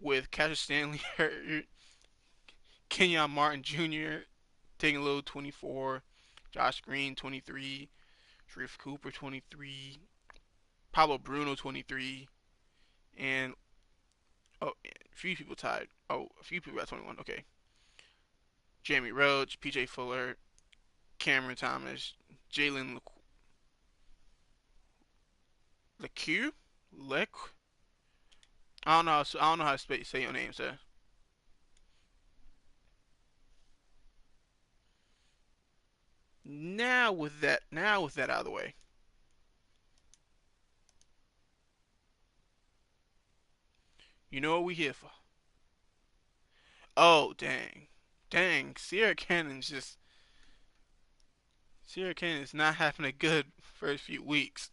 with Cassius Stanley hurt, Kenyon Martin Jr. taking a little 24, Josh Green 23, Sharif Cooper 23, Pablo Bruno 23, and oh, a few people tied. Oh, a few people got 21. Okay, Jamie Roach, P.J. Fuller, Cameron Thomas, Jalen LeCue, Lec. I don't know. I don't know how to say your name, sir. Now with that out of the way, you know what we here for. Oh dang! Sierra Cannon's not having a good first few weeks.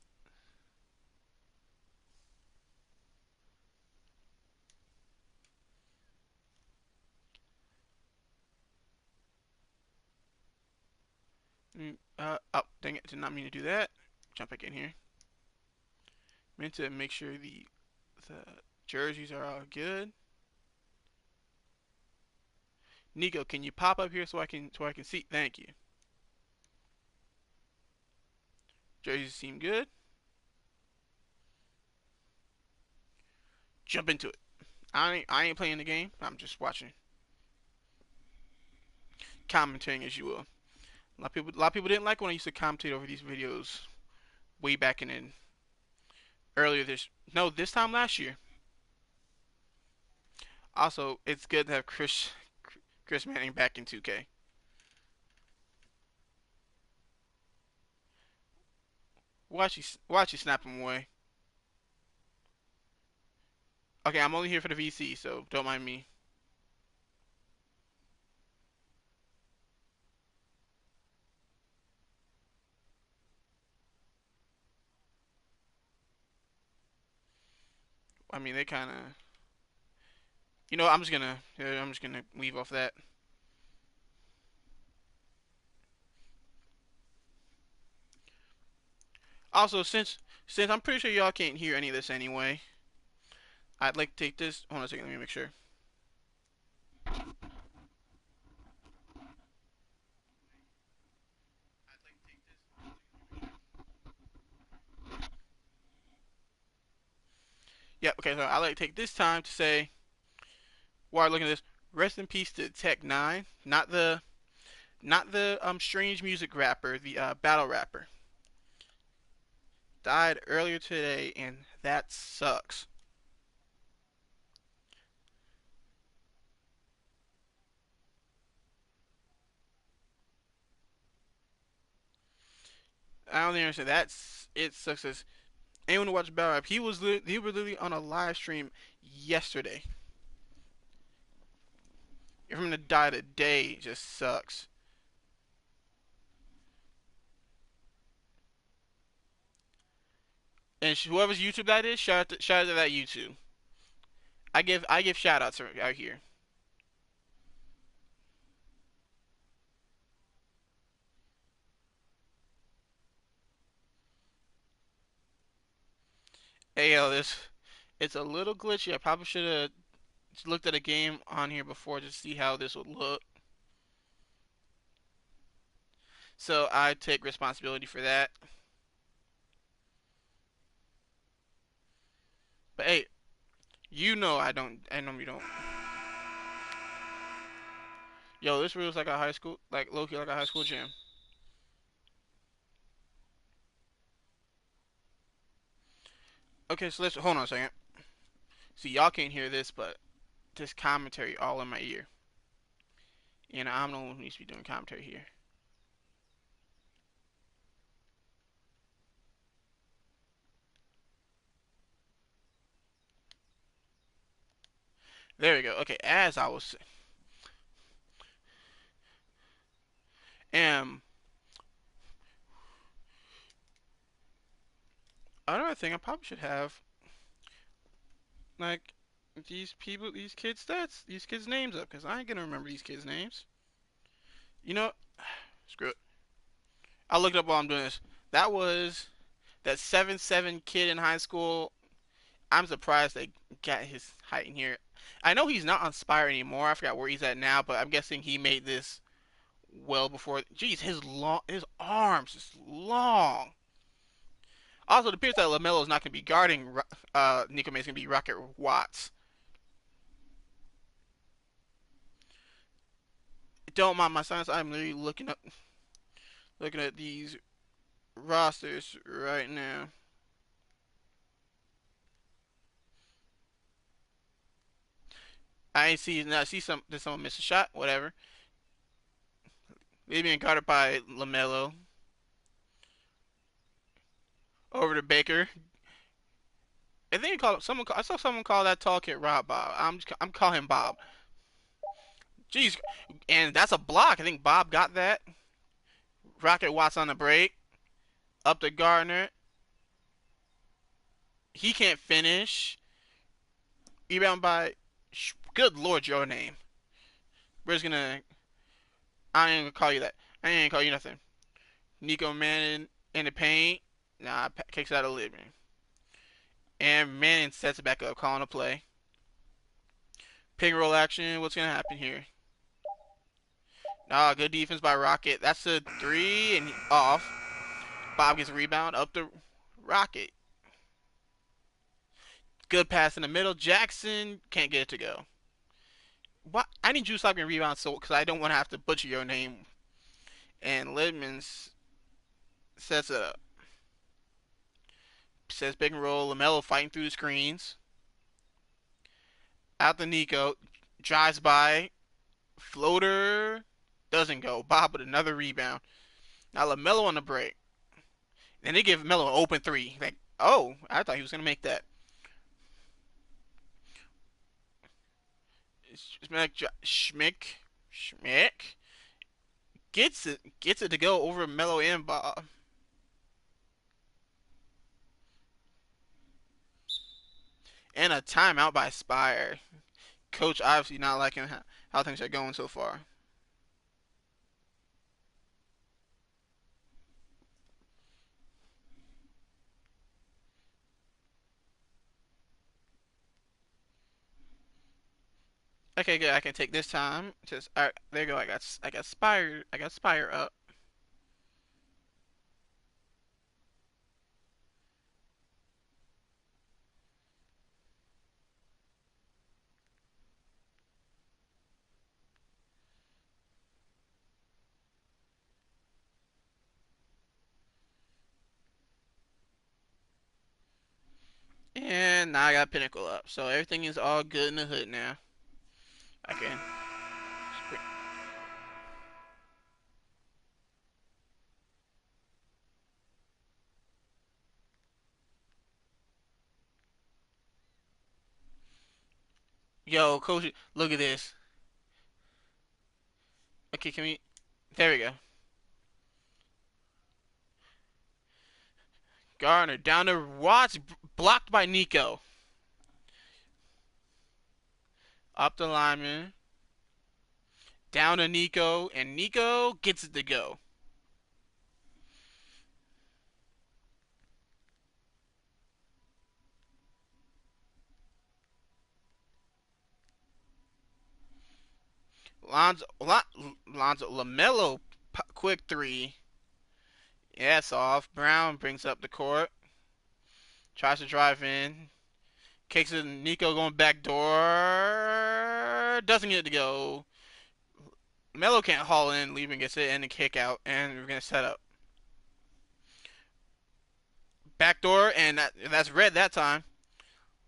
Oh dang it! Did not mean to do that. Jump back in here. Meant to make sure the jerseys are all good. Nico, can you pop up here so I can see? Thank you. Jerseys seem good. Jump into it. I ain't playing the game. I'm just watching, commentating as you will. A lot of people didn't like when I used to commentate over these videos way back in earlier this no this time last year. Also, it's good to have Chris Manning back in 2K. Watch you snap him away. Okay, I'm only here for the VC, so don't mind me. I mean, they kind of. I'm just gonna leave off that. Also, since I'm pretty sure y'all can't hear any of this anyway, I'd like to take this. Hold on a second, let me make sure. Yeah, okay. So I'd like to take this time to say, while looking at this, rest in peace to Tech Nine, not the strange music rapper, the battle rapper. Died earlier today, and that sucks. I don't understand. That's it sucks. As anyone who watched battle rap, he was literally on a live stream yesterday. For him to die today just sucks. And whoever's YouTube that is, shout out to that YouTube. I give shout outs out here. Hey yo, this it's a little glitchy. I probably should have looked at a game on here before to see how this would look. So I take responsibility for that. But hey, I don't. I know you don't. Yo, this feels like a high school, like low key like a high school gym. Okay, so let's hold on a second. See, y'all can't hear this, but this commentary all in my ear. And I'm the one who needs to be doing commentary here. There we go. Okay, as I was um another thing I probably should have like these kids stats, these kids names up because I ain't gonna remember these kids names. You know, screw it. I'll look it up while I'm doing this. That was that 7'7" kid in high school. I'm surprised they got his height in here. I know he's not on Spire anymore. I forgot where he's at now, but I'm guessing he made this well before. Jeez, his arms is long. Also, it appears that Lamelo is not going to be guarding Nico. Is going to be Rocket Watts. Don't mind my silence. I'm literally looking at these rosters right now. I see. Now I see some. Did someone miss a shot? Whatever. They're being guarded by Lamelo. Over to Baker. I think he called someone. I saw someone call that tall kid Rob Bob. I'm calling him Bob. Jeez, and that's a block. I think Bob got that. Rocket Watts on the break. Up to Gardner. He can't finish. Rebound by. Good Lord, your name. We're just gonna. I ain't gonna call you that. I ain't gonna call you nothing. Nico Mannion in the paint. Nah, kicks out of living. And Mannion sets it back up, calling a play. Pick and roll action. What's gonna happen here? Ah, good defense by Rocket. That's a three and off. Bob gets a rebound up the Rocket. Good pass in the middle. Jackson can't get it to go. What? I need you to stop getting rebounds so because I don't want to have to butcher your name. And Lidman sets it up. Says pick and roll. Lamelo fighting through the screens. Out to Nico. Drives by. Floater. Doesn't go. Bob with another rebound. Now Lamelo on the break. Then they give Melo an open three. Like, oh, I thought he was going to make that. Schmick gets it to go over Melo and Bob. And a timeout by Spire. Coach obviously not liking how things are going so far. Okay, good. I can take this time. Just all right, there you go. I got Spire up. And now I got Pinnacle up. So everything is all good in the hood now. I can. Yo, coach, look at this. Okay, can we? There we go. Garner down to Watts, blocked by Nico. Up the lineman. Down to Nico, and Nico gets it to go. Lonzo Lamelo, quick three. Yeah, it's off. Brown brings up the court. Tries to drive in. Kicks it. Nico going back door. Doesn't get it to go. Melo can't haul in. Leaving gets it and a kick out. And we're going to set up. Back door. And that's red that time.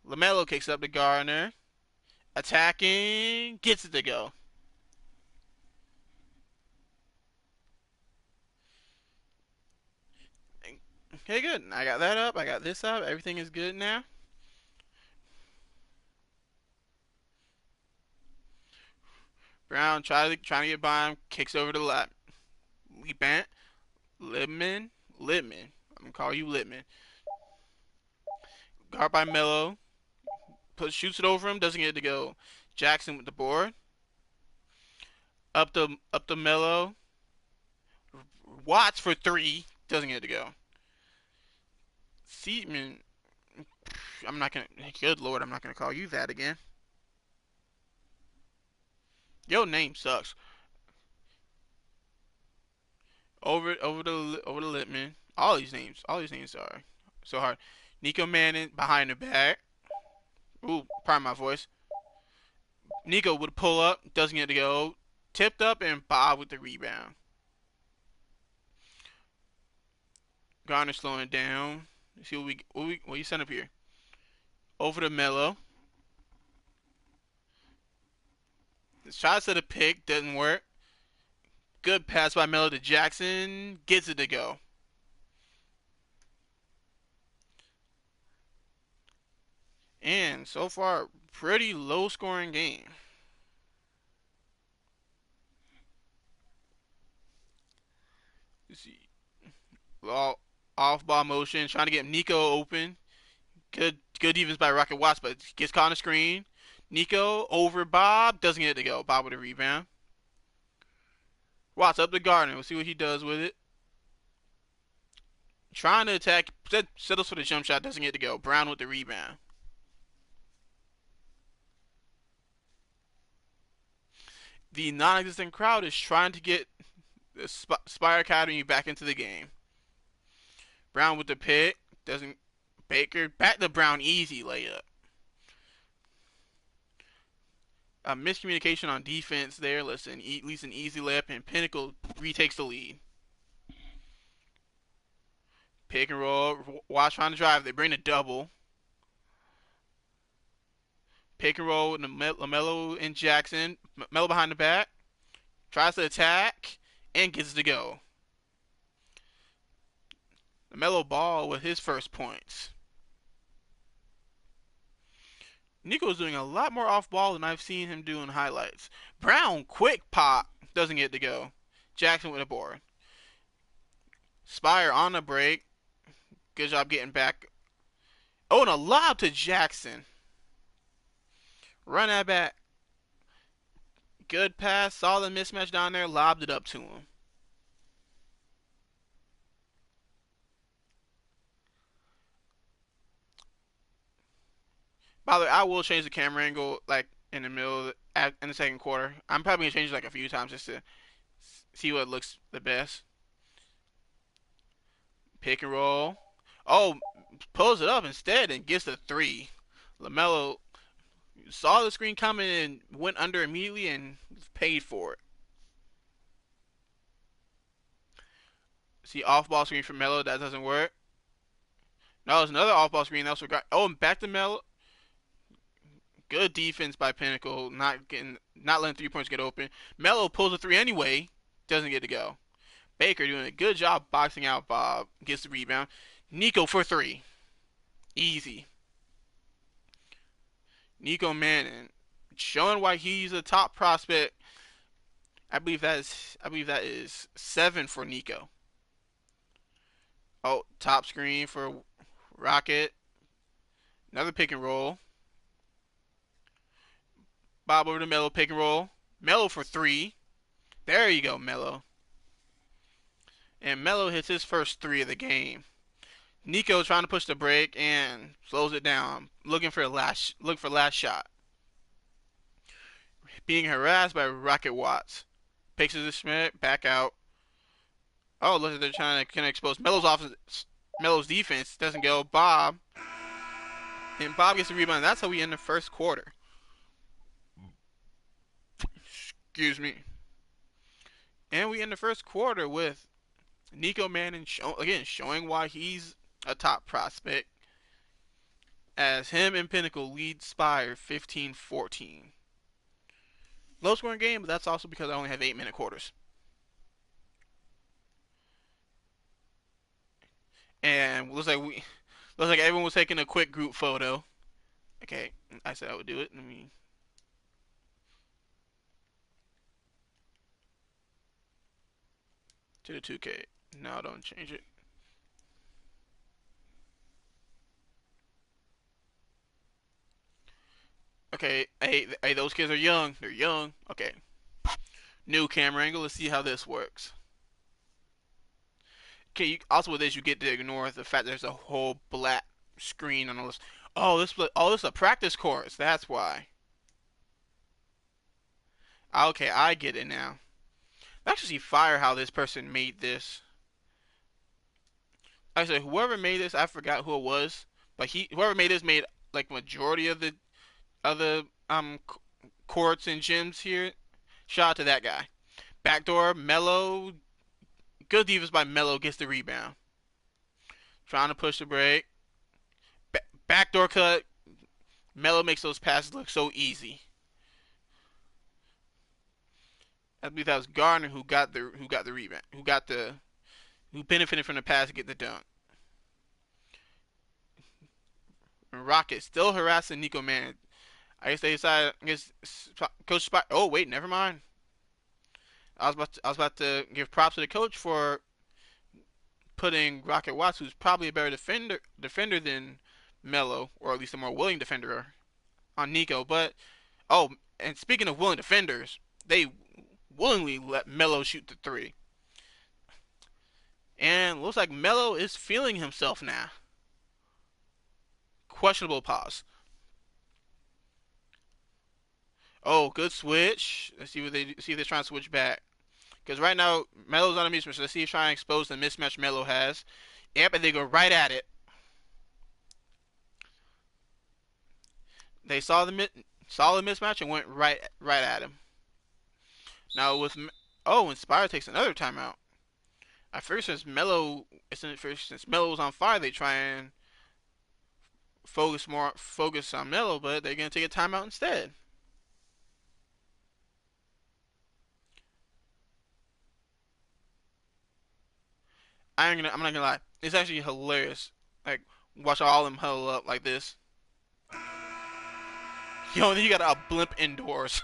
Lamelo kicks up to Gardner. Attacking. Gets it to go. Okay, good. I got that up. I got this up. Everything is good now. Brown trying to get by him. Kicks over the lap. Bant. Littman. I'm gonna call you Littman. Guard by Melo. Shoots it over him. Doesn't get it to go. Jackson with the board. Up the Melo. Watts for three. Doesn't get it to go. Seaman. I'm not gonna. Good lord, I'm not gonna call you that again. Your name sucks. Over the Littman. All these names are so hard. Nico Mannion behind the back. Ooh, pardon my voice. Nico would pull up, doesn't get to go. Tipped up and Bob with the rebound. Garner slowing it down. Let's see what you sent up here. Over to Melo. Shots at a pick doesn't work. Good pass by Melo to Jackson. Gets it to go. And so far, pretty low scoring game. You see, off ball motion, trying to get Nico open. Good defense by Rocket Watts, but gets caught on the screen. Nico over Bob, doesn't get it to go. Bob with a rebound. Watts up to Gardner. We'll see what he does with it. Trying to attack, settles for the jump shot, doesn't get to go. Brown with the rebound. The non-existent crowd is trying to get the Spire Academy back into the game. Brown with the pick, doesn't. Baker back to Brown, easy layup. A miscommunication on defense there. Listen, at least an easy layup, and Pinnacle retakes the lead. Pick and roll. Watch trying to drive. They bring a double. Pick and roll. Lamelo and Jackson. Melo behind the back. Tries to attack and gets to go. Lamelo ball with his first points. Nico's doing a lot more off ball than I've seen him do in highlights. Brown, quick pop. Doesn't get to go. Jackson with a board. Spire on the break. Good job getting back. Oh, and a lob to Jackson. Run that back. Good pass. Saw the mismatch down there. Lobbed it up to him. By the way, I will change the camera angle like in the middle in the second quarter. I'm probably gonna change it like a few times just to see what looks the best. Pick and roll. Oh, pulls it up instead and gets the three. Lamelo saw the screen coming and went under immediately and paid for it. See off ball screen for Melo, that doesn't work. No, it's another off ball screen. That was forgot. Oh, and back to Melo. Good defense by Pinnacle, not letting 3 points get open. Melo pulls a three anyway, doesn't get to go. Baker doing a good job boxing out Bob, gets the rebound. Nico for three, easy. Nico Mannion showing why he's a top prospect. I believe that is 7 for Nico. Oh, top screen for Rocket. Another pick and roll. Bob over to Melo, pick and roll. Melo for three. There you go, Melo. And Melo hits his first three of the game. Nico trying to push the break and slows it down, looking for last shot. Being harassed by Rocket Watts. Picks his Schmidt, back out. Oh, look at they're trying to expose Melo's defense. Doesn't go. Bob. And Bob gets the rebound. That's how we end the first quarter. Excuse me. And we end the first quarter with Nico Mannion showing why he's a top prospect, as him and Pinnacle lead Spire 15-14. Low scoring game, but that's also because I only have 8-minute quarters. And looks like everyone was taking a quick group photo. Okay, I said I would do it. Let me. To the 2K. No, don't change it. Okay, hey, those kids are young. They're young. Okay. New camera angle. Let's see how this works. Okay, also with this, you get to ignore the fact there's a whole black screen on the list. this is a practice course. That's why. Okay, I get it now. Actually, fire how this person made this. I said whoever made this, I forgot who it was, but whoever made this made like majority of the other courts and gyms here. Shout out to that guy. Backdoor Melo, good defense by Melo gets the rebound. Trying to push the break. Backdoor cut. Melo makes those passes look so easy. I believe that was Garner who got the rebound, who benefited from the pass to get the dunk. And Rocket still harassing Nico Man. I guess they decided. I guess Coach Spot. Oh wait, never mind. I was about to give props to the coach for putting Rocket Watts, who's probably a better defender than Melo, or at least a more willing defender, on Nico. But oh, and speaking of willing defenders, they willingly let Melo shoot the three. And looks like Melo is feeling himself now. Questionable pause. Oh, good switch. Let's see what they see if they're trying to switch back. Because right now Melo's on a mismatch. So let's see if trying to expose the mismatch Melo has. Yep, and they go right at it. They saw the mismatch and went right at him. Now with oh, Inspire takes another timeout. At first, since Melo was on fire, they try and focus on Melo, but they're gonna take a timeout instead. I'm not gonna lie. It's actually hilarious. Like watch all of them huddle up like this. Yo, and then you got a blimp indoors.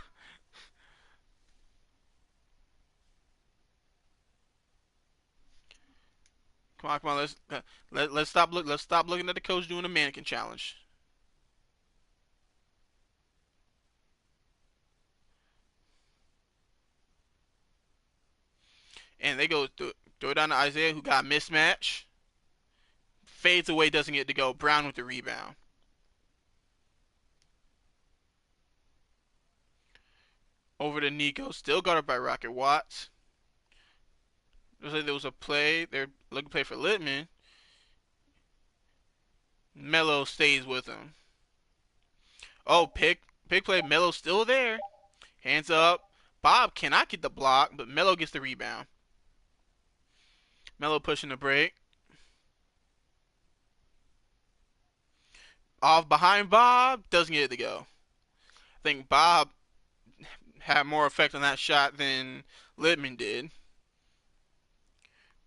Come on. Let's stop looking at the coach doing a mannequin challenge. And they go throw it down to Isaiah, who got mismatch. Fades away, doesn't get to go. Brown with the rebound. Over to Nico, still guarded by Rocket Watts. Looks like there was a play. They're looking to play for Littman. Melo stays with him. Oh, pick play. Melo's still there. Hands up. Bob cannot get the block, but Melo gets the rebound. Melo pushing the break. Off behind Bob. Doesn't get it to go. I think Bob had more effect on that shot than Littman did.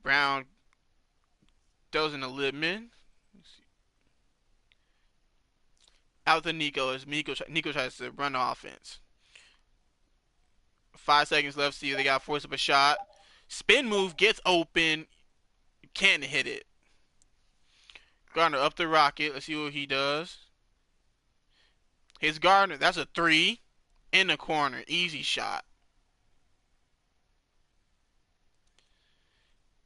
Brown doesn't a Littman. Out to Nico as Nico tries to run the offense. 5 seconds left. See, they got to force up a shot. Spin move gets open. Can't hit it. Gardner up the Rocket. Let's see what he does. His Gardner. That's a three in the corner. Easy shot.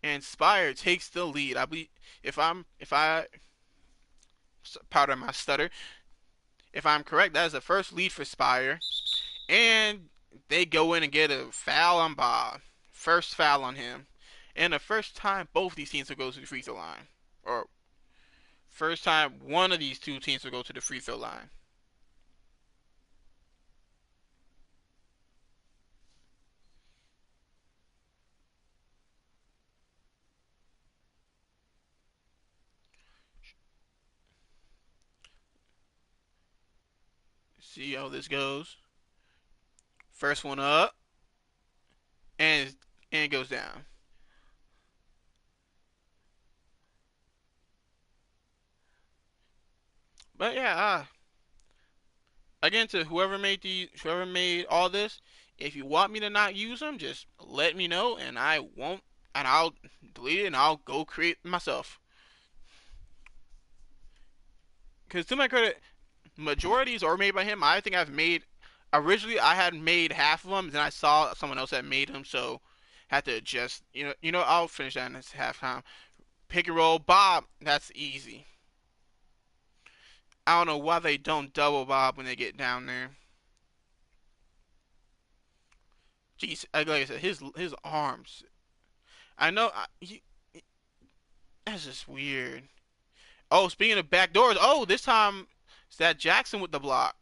And Spire takes the lead. I believe if I pardon my stutter. If I'm correct, that is the first lead for Spire. And they go in and get a foul on Bob. First foul on him. And the first time both these teams will go to the free throw line. Or first time one of these two teams will go to the free throw line. See how this goes. First one up. And it goes down. But yeah, again to whoever made all this, if you want me to not use them, just let me know and I won't and I'll delete it and I'll go create myself. Because to my credit, majorities are made by him. I think I've made originally I had made half of them, then I saw someone else had made them, so had to adjust. I'll finish that in this halftime. Pick and roll, Bob. That's easy. I don't know why they don't double Bob when they get down there. Jeez, like I said, his arms. I know. That's just weird. Oh, speaking of back doors. Oh, this time it's that Jackson with the block.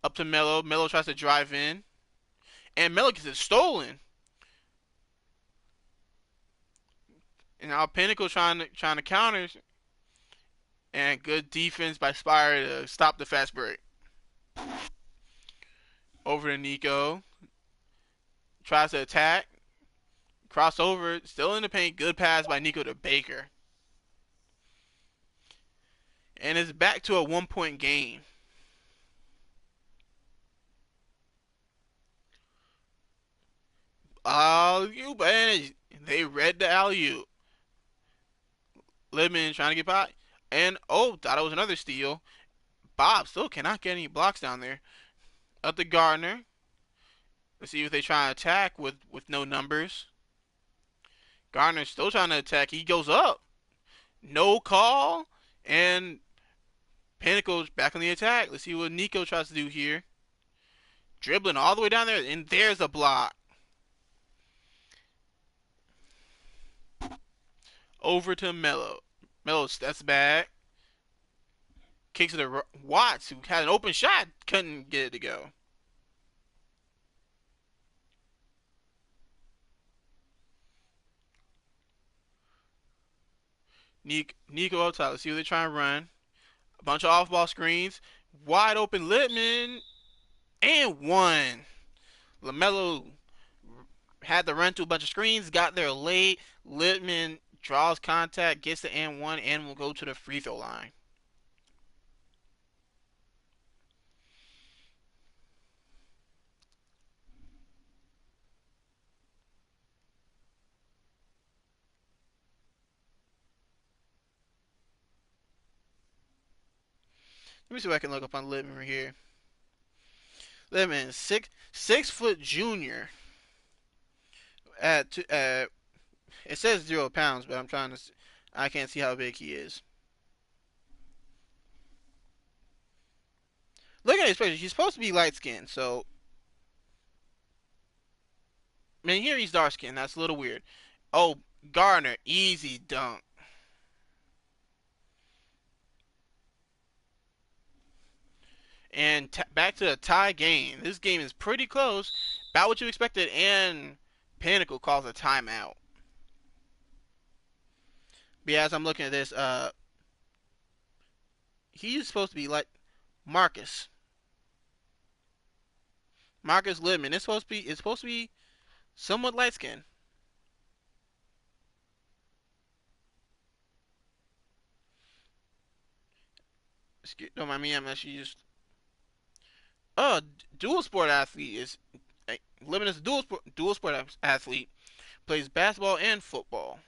Up to Melo. Melo tries to drive in, and Melo gets it stolen. And now Pinnacle trying to counter, and good defense by Spire to stop the fast break. Over to Nico. Tries to attack. Crossover. Still in the paint. Good pass by Nico to Baker. And it's back to a 1 point game. Alley-oop, and they read the alley-oop. Littman trying to get by. And, oh, thought it was another steal. Bob still cannot get any blocks down there. Up to Gardner. Let's see if they try to attack with no numbers. Gardner still trying to attack. He goes up. No call. And Pinnacle's back on the attack. Let's see what Nico tries to do here. Dribbling all the way down there. And there's a block. Over to Melo. Melo steps back. Kicks it to Watts, who had an open shot. Couldn't get it to go. Nico up top. Let's see what they try and run. A bunch of off ball screens. Wide open Littman. And one. Lamelo had to run through a bunch of screens. Got there late. Littman draws contact. Gets the and one. And will go to the free throw line. Let me see if I can look up on Littman right here. Littman, 6 foot junior. It says 0 pounds, but I'm trying to. I can't see how big he is. Look at his picture. He's supposed to be light skinned, so. I mean, here he's dark skinned. That's a little weird. Oh, Gardner, easy dunk. And back to a tie game. This game is pretty close. About what you expected, and Pinnacle calls a timeout. But yeah, as I'm looking at this, he's supposed to be like Marcus. Marcus Littman. It's supposed to be somewhat light skinned. Don't mind me, I'm actually just dual sport athlete is Littman is a dual sport athlete. Plays basketball and football.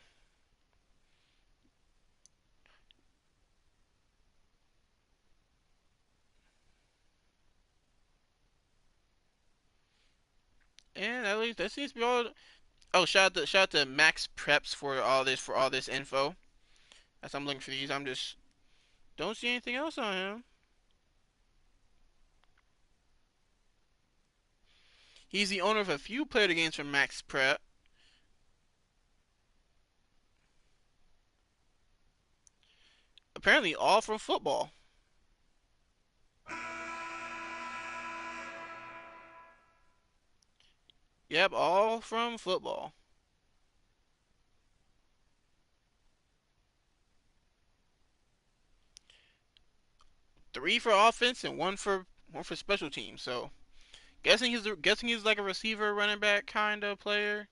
And at least that seems to be all. Oh, shout out to Max Preps for all this info. As I'm looking for these, I'm just don't see anything else on him. He's the owner of a few player games from Max Prep. Apparently, all from football. Yep, all from football. 3 for offense and one for special teams. So guessing he's like a receiver, running back kind of player.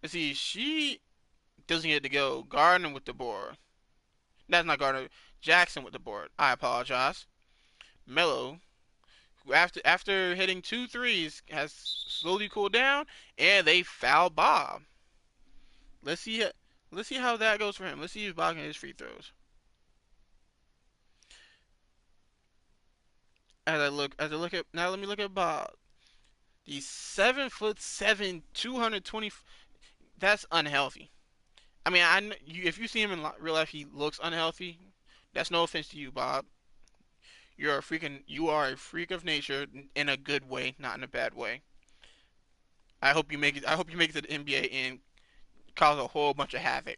Let's see, she doesn't get to go. Gardner with the board. That's not Gardner. Jackson with the board. I apologize. Melo, who after hitting 2 threes, has slowly cooled down, and they foul Bob. Let's see. Let's see how that goes for him. Let's see if Bob can hit his free throws. As I look at now, let me look at Bob. The 7'7", 220. That's unhealthy. I mean, if you see him in real life, he looks unhealthy. That's no offense to you, Bob. You are a freak of nature in a good way, not in a bad way. I hope you make it. I hope you make it to the NBA and cause a whole bunch of havoc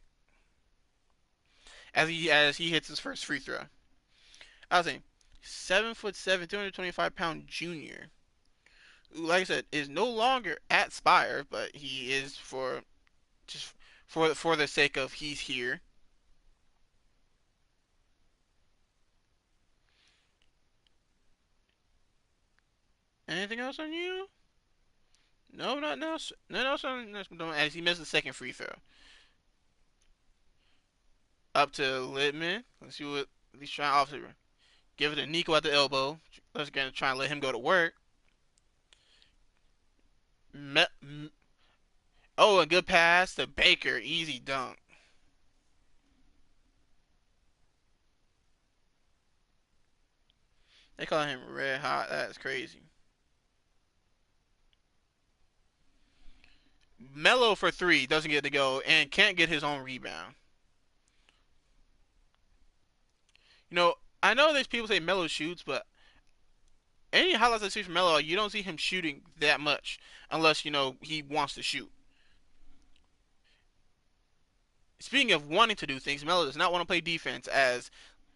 as he hits his first free throw. I was saying, 7'7", 225-pound junior, who, like I said, is no longer at Spire, but he is just for the sake of he's here. Anything else on you? No, nothing else. Nothing else on as he missed the second free throw. Up to Littman. Let's see what he's trying off to give it to Nico at the elbow. Let's gonna try and let him go to work. Me- oh, a good pass to Baker. Easy dunk. They call him red hot. That's crazy. Melo for three doesn't get to go and can't get his own rebound. You know, I know there's people say Melo shoots, but any highlights I see from Melo, you don't see him shooting that much unless he wants to shoot. Speaking of wanting to do things, Melo does not want to play defense as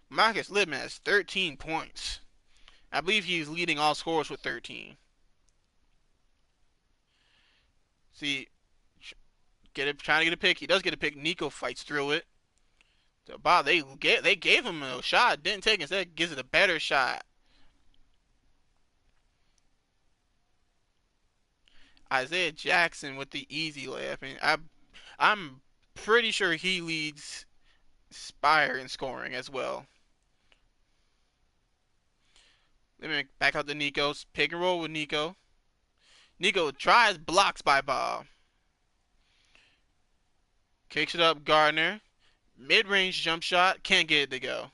Marcus Littman has 13 points. I believe he's leading all scorers with 13. See, trying to get a pick. He does get a pick. Nico fights through it. So Bob, they gave him a shot, didn't take it. Instead, gives it a better shot. Isaiah Jackson with the easy layup. I'm pretty sure he leads Spire in scoring as well. Let me back out to Nico's pick and roll with Nico. Nico tries blocks by Bob. Kicks it up Gardner. Mid-range jump shot. Can't get it to go.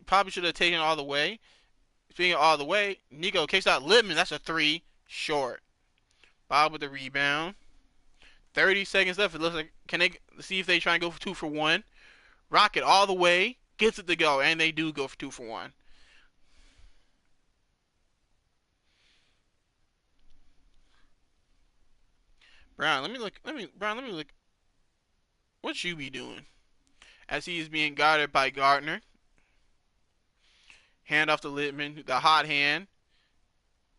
Probably should have taken it all the way. Speaking of all the way, Nico kicks out Littman. That's a three. Short. Bob with the rebound. 30 seconds left. It looks like can they see if they try and go for 2 for 1. Rocket all the way. Gets it to go. And they do go for 2 for 1. Brown, let me look. What you be doing? As he is being guarded by Gardner. Hand off to Littman. The hot hand.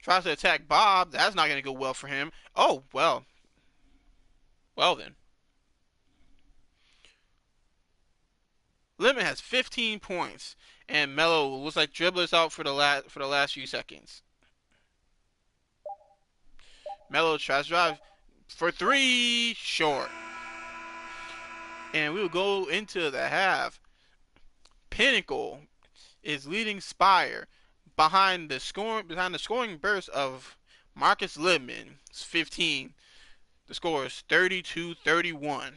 Tries to attack Bob. That's not going to go well for him. Oh, well. Well then. Littman has 15 points. And Melo looks like dribblers out for the last few seconds. Melo tries to drive for three. Short. And we will go into the half. Pinnacle is leading Spire behind the scoring burst of Marcus Littman. It's 15. The score is 32-31.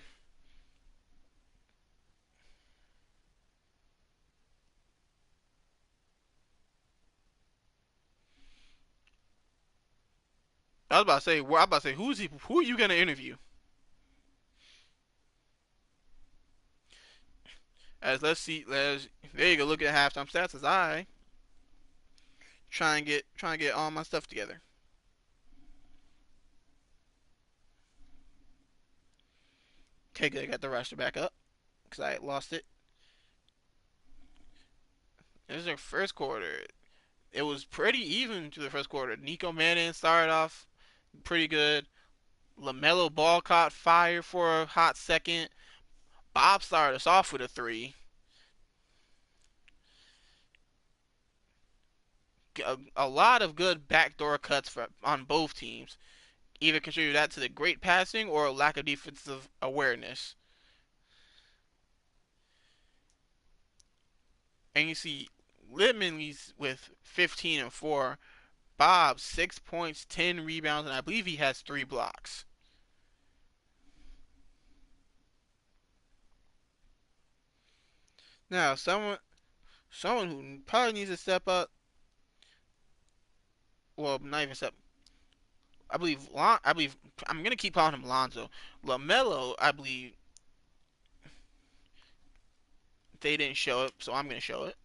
Who are you gonna interview? As let's see, there you go. Look at halftime stats as I try and get all my stuff together. Okay, good. I got the roster back up because I lost it. This is the first quarter. It was pretty even to the first quarter. Nico Mannion started off pretty good. Lamelo ball caught fire for a hot second. Bob started us off with a three. A lot of good backdoor cuts on both teams. Either contribute that to the great passing or lack of defensive awareness. And you see Littman leads with 15 and 4. Bob 6 points, 10 rebounds, and I believe he has 3 blocks. Now, someone who probably needs to step up. Well, not even step. I believe I'm gonna keep calling him Lonzo. Lamelo, I believe they didn't show it, so I'm gonna show it.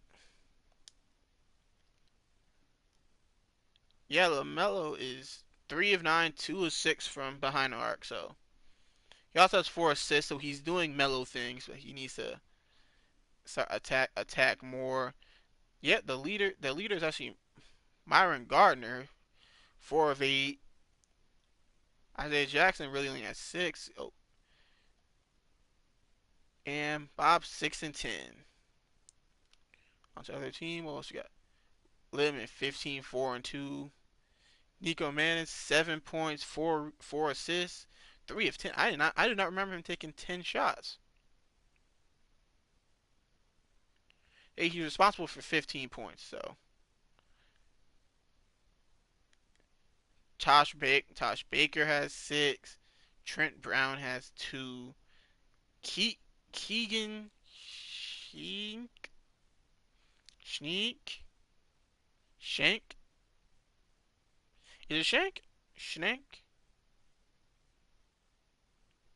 Yeah, Lamelo is 3 of 9, 2 of 6 from behind the arc. So he also has 4 assists. So he's doing Melo things, but he needs to start attack more. Yeah, the leader is actually Myron Gardner, 4 of 8. Isaiah Jackson really only has 6. Oh, and Bob 6 and 10. On the other team, what else you got? Lemon 15, 4 and 2. Nico Mannion 7 points, four assists, 3 of 10. I did not remember him taking 10 shots. Hey, he's responsible for 15 points. So Tosh Baker has 6. Trent Brown has 2. Keegan Sneak Shank. Is it Shank? Shank?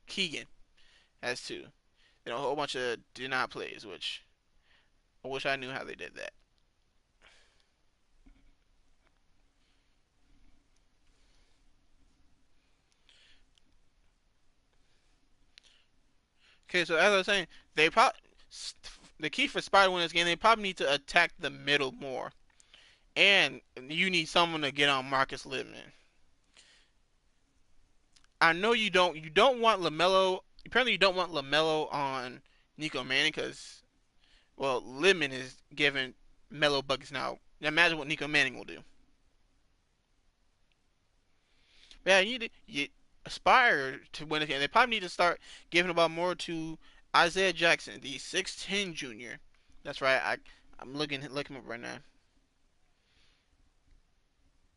Keegan has 2. Then a whole bunch of did not plays, which I wish I knew how they did that. Okay, so as I was saying, they probably the key for Spider win this game, they probably need to attack the middle more, and you need someone to get on Marcus Littman. I know you don't want Lamelo. Apparently, you don't want Lamelo on Nico Manning because well, Littman is giving Melo buckets now. Imagine what Nico Manning will do. Yeah, you aspire to win a game. They probably need to start giving the ball more to Isaiah Jackson, the 6'10 junior. That's right. I'm looking up right now.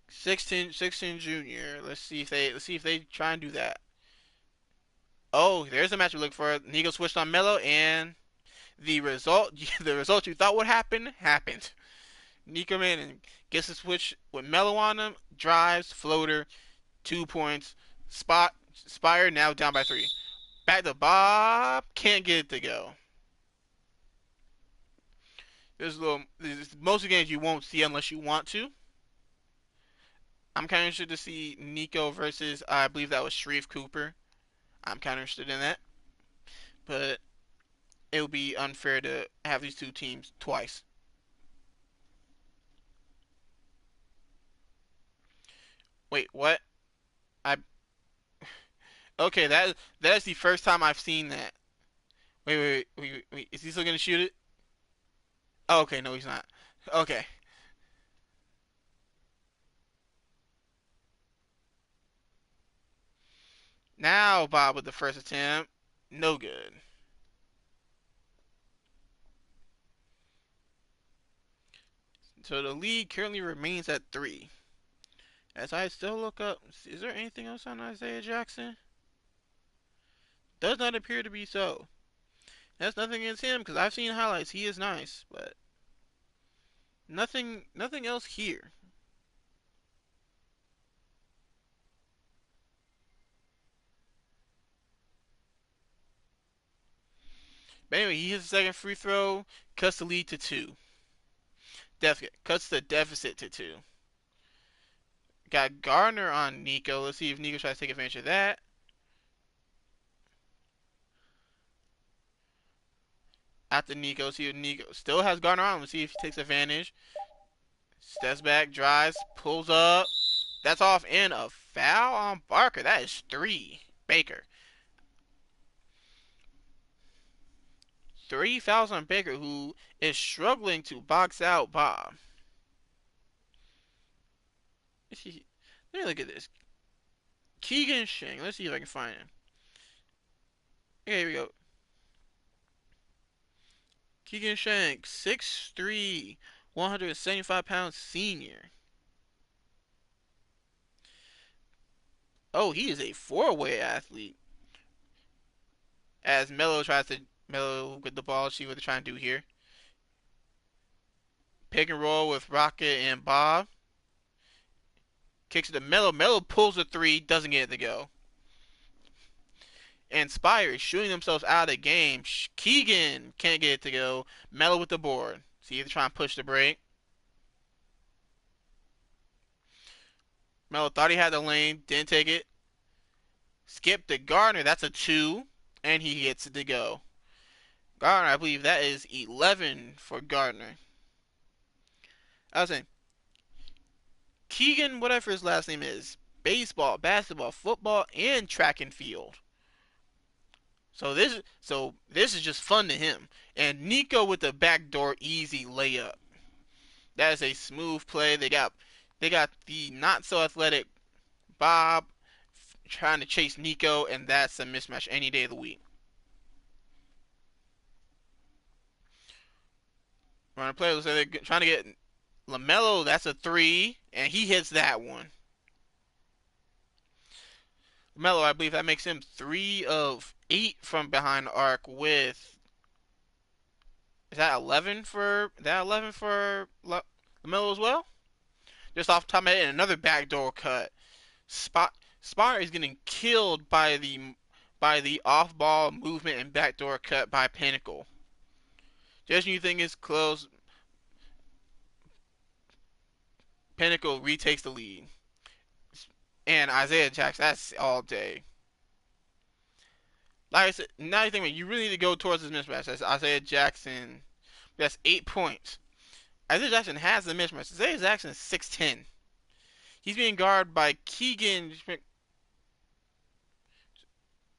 16 junior. Let's see if they try and do that. Oh, there's a match we look for. Nico switched on Melo, and the result the result you thought would happen happened. Nico Manning gets a switch with Melo on him, drives, floater, 2 points, spot, Spire now down by 3. Back to Bob, can't get it to go. There's most of the games you won't see unless you want to. I'm kind of interested to see Nico versus I believe that was Shreve Cooper. I'm kind of interested in that, but it would be unfair to have these two teams twice. Wait, what? I okay. That is the first time I've seen that. Wait. Is he still gonna shoot it? Oh, okay, no, he's not. Okay, now Bob with the first attempt, no good. So the lead currently remains at 3. As I still look up, is there anything else on Isaiah Jackson? Does not appear to be so. That's nothing against him because I've seen highlights. He is nice, but nothing else here. But anyway, he hits the second free throw, cuts the lead to 2. Cuts the deficit to 2. Got Gardner on Nico. Let's see if Nico tries to take advantage of that. After Nico, see if Nico still has Gardner on. Let's see if he takes advantage. Steps back, drives, pulls up. That's off in a foul on Barker. That is 3. Baker. 3 fouls on Baker, who is struggling to box out Bob. Let me look at this. Keegan Shing. Let's see if I can find him. Okay, here we go. Keegan Shank, 6'3", 175-pound senior. Oh, he is a four-way athlete. As Melo with the ball, see what they're trying to do here. Pick and roll with Rocket and Bob. Kicks it to Melo. Melo pulls a three, doesn't get it to go. And Spire is shooting themselves out of the game. Keegan can't get it to go. Melo with the board. See, they're trying to push the break. Melo thought he had the lane, didn't take it. Skip to Gardner. That's a two, and he gets it to go. Gardner, I believe that is 11 for Gardner. I was saying, Keegan, whatever his last name is, baseball, basketball, football, and track and field. So this is just fun to him. And Nico with the backdoor easy layup. That is a smooth play. They got the not so athletic Bob trying to chase Nico, and that's a mismatch any day of the week. Running play, so they're trying to get Lamelo. That's a three, and he hits that one. Lamelo, I believe that makes him 3 of 8 from behind the arc with. Is that 11 for Lamelo as well? Just off the top of my head, another backdoor cut. Spot is getting killed by the off-ball movement and backdoor cut by Pinnacle. Just when you think it's close, Pinnacle retakes the lead. And Isaiah Jackson, that's all day. Like I said, now you think you really need to go towards this mismatch. That's Isaiah Jackson. That's 8 points. Isaiah Jackson has the mismatch. Isaiah Jackson is 6'10". He's being guarded by Keegan.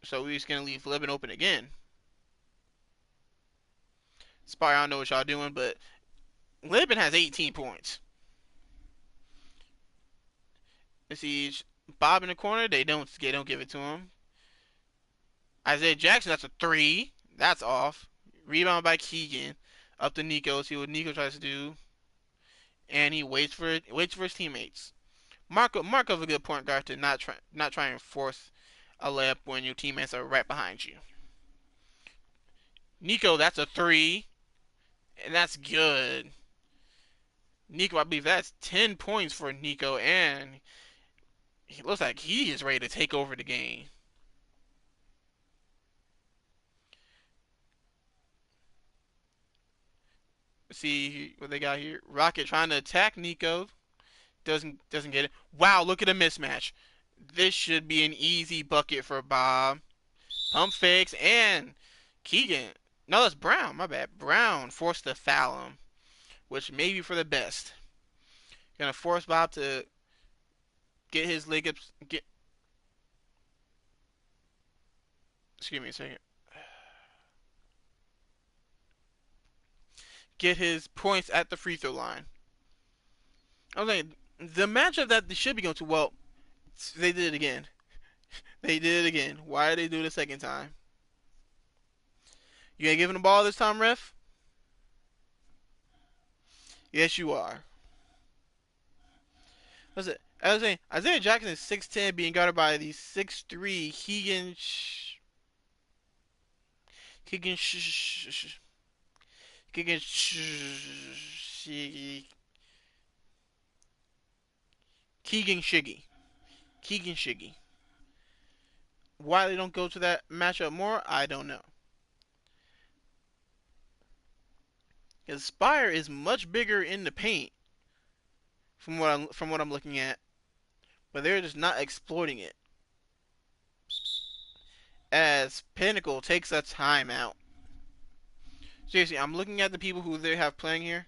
So we're just going to leave Libin open again. Spire, I don't know what y'all doing, but Libin has 18 points. Let's see, Bob in the corner. They don't give it to him. Isaiah Jackson, that's a three. That's off. Rebound by Keegan. Up to Nico. See what Nico tries to do. And he waits for his teammates. Marco's a good point guard to not try and force a layup when your teammates are right behind you. Nico, that's a three. And that's good. Nico, I believe that's 10 points for Nico, and he looks like he is ready to take over the game. See what they got here. Rocket trying to attack Nico. Doesn't get it. Wow, look at a mismatch. This should be an easy bucket for Bob. Pump fakes and Keegan. No, that's Brown. My bad. Brown forced to foul him, which may be for the best. Gonna force Bob to get his leg up. Excuse me a second. Get his points at the free throw line. I was like, the matchup that they should be going to. Well, they did it again. They did it again. Why did they do it a second time? You ain't giving the ball this time, ref? Yes, you are. What's it? I was saying, Isaiah Jackson is 6'10", being guarded by the 6'3" Keegan Shiggy. Keegan Shiggy. Why they don't go to that matchup more, I don't know. Because Spire is much bigger in the paint from what I'm looking at, but they're just not exploiting it. As Pinnacle takes a timeout. Seriously, I'm looking at the people who they have playing here.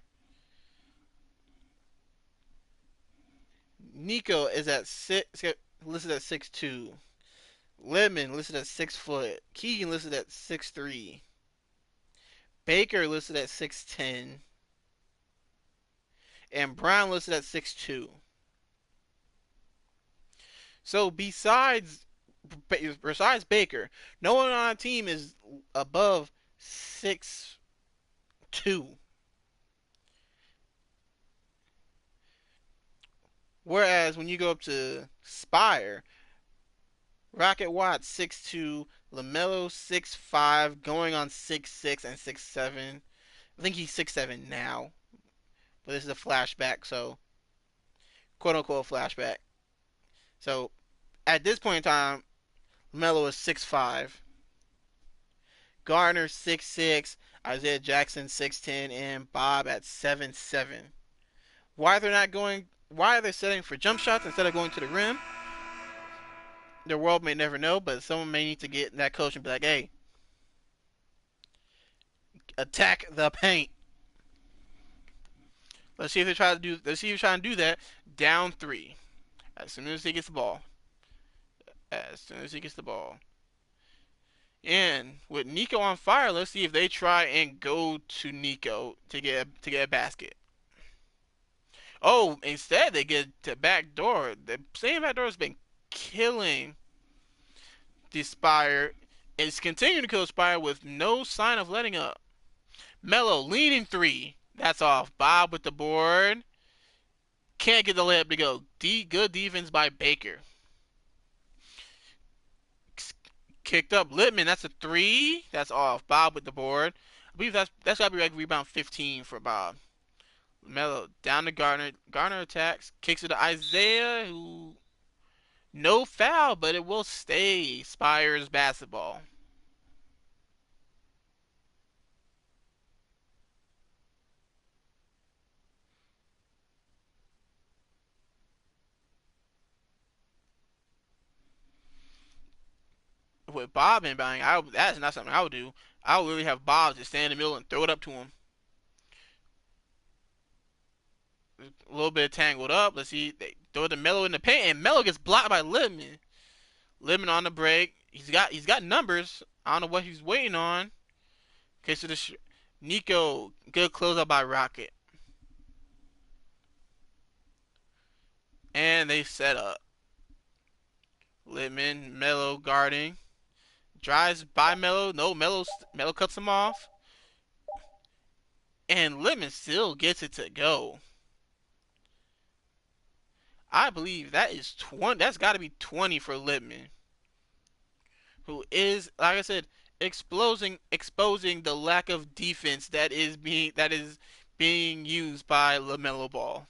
Nico is at listed at 6'2". Lemon listed at 6 foot. Keegan listed at 6'3". Baker listed at 6'10". And Brown listed at 6'2". So besides Baker, no one on our team is above 6'2". Whereas when you go up to Spire, Rocket Watts 6'2", Lamelo 6'5", going on 6'6" and 6'7". I think he's 6'7" now, but this is a flashback, so quote unquote flashback. So at this point in time, Melo is 6'5", Garner 6'6", Isaiah Jackson 6'10", and Bob at 7'7". Why they're not going? Why are they setting for jump shots instead of going to the rim? The world may never know, but someone may need to get in that coach and be like, "Hey, attack the paint." Let's see if they try to do. Let's see if they try to do that. Down three. As soon as he gets the ball. As soon as he gets the ball. And with Nico on fire, let's see if they try and go to Nico to get a basket. Oh, instead they get to back door. The same back door has been killing the Spire. It's continuing to kill Spire with no sign of letting up. Melo leaning three. That's off. Bob with the board. Can't get the layup to go. Good defense by Baker. Kicked up Littman. That's a three. That's off. Bob with the board. I believe that's got to be like rebound 15 for Bob. Melo down to Garner. Garner attacks. Kicks it to Isaiah, who no foul, but it will stay Spires basketball. With Bob inbounding, that's not something I would do. I would really have Bob just stand in the middle and throw it up to him. A little bit tangled up. Let's see. They throw the Melo in the paint, and Melo gets blocked by Littman. Littman on the break. He's got numbers. I don't know what he's waiting on. Okay, so Nico, good closeout by Rocket. And they set up. Littman, Melo guarding. Drives by Melo. No, Melo cuts him off. And Littman still gets it to go. I believe that is 20. That's got to be 20 for Littman, who is, like I said, exposing the lack of defense that is being used by Lamelo Ball.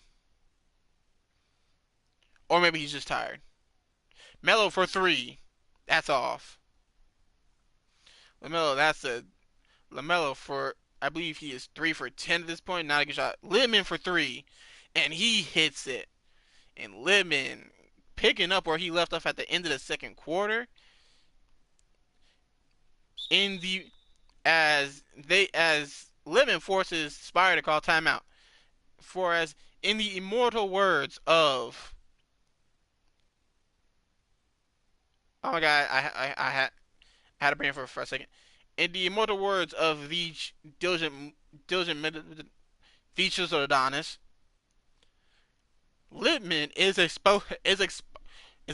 Or maybe he's just tired. Melo for three. That's off. Lamelo, that's a Lamelo for, I believe he is 3 for 10 at this point. Not a good shot. Littman for three, and he hits it. And Littman picking up where he left off at the end of the second quarter. In the as Littman forces Spire to call timeout. For as in the immortal words of, oh my god, I had a brain for a second. In the immortal words of the diligent features of Adonis, Littman is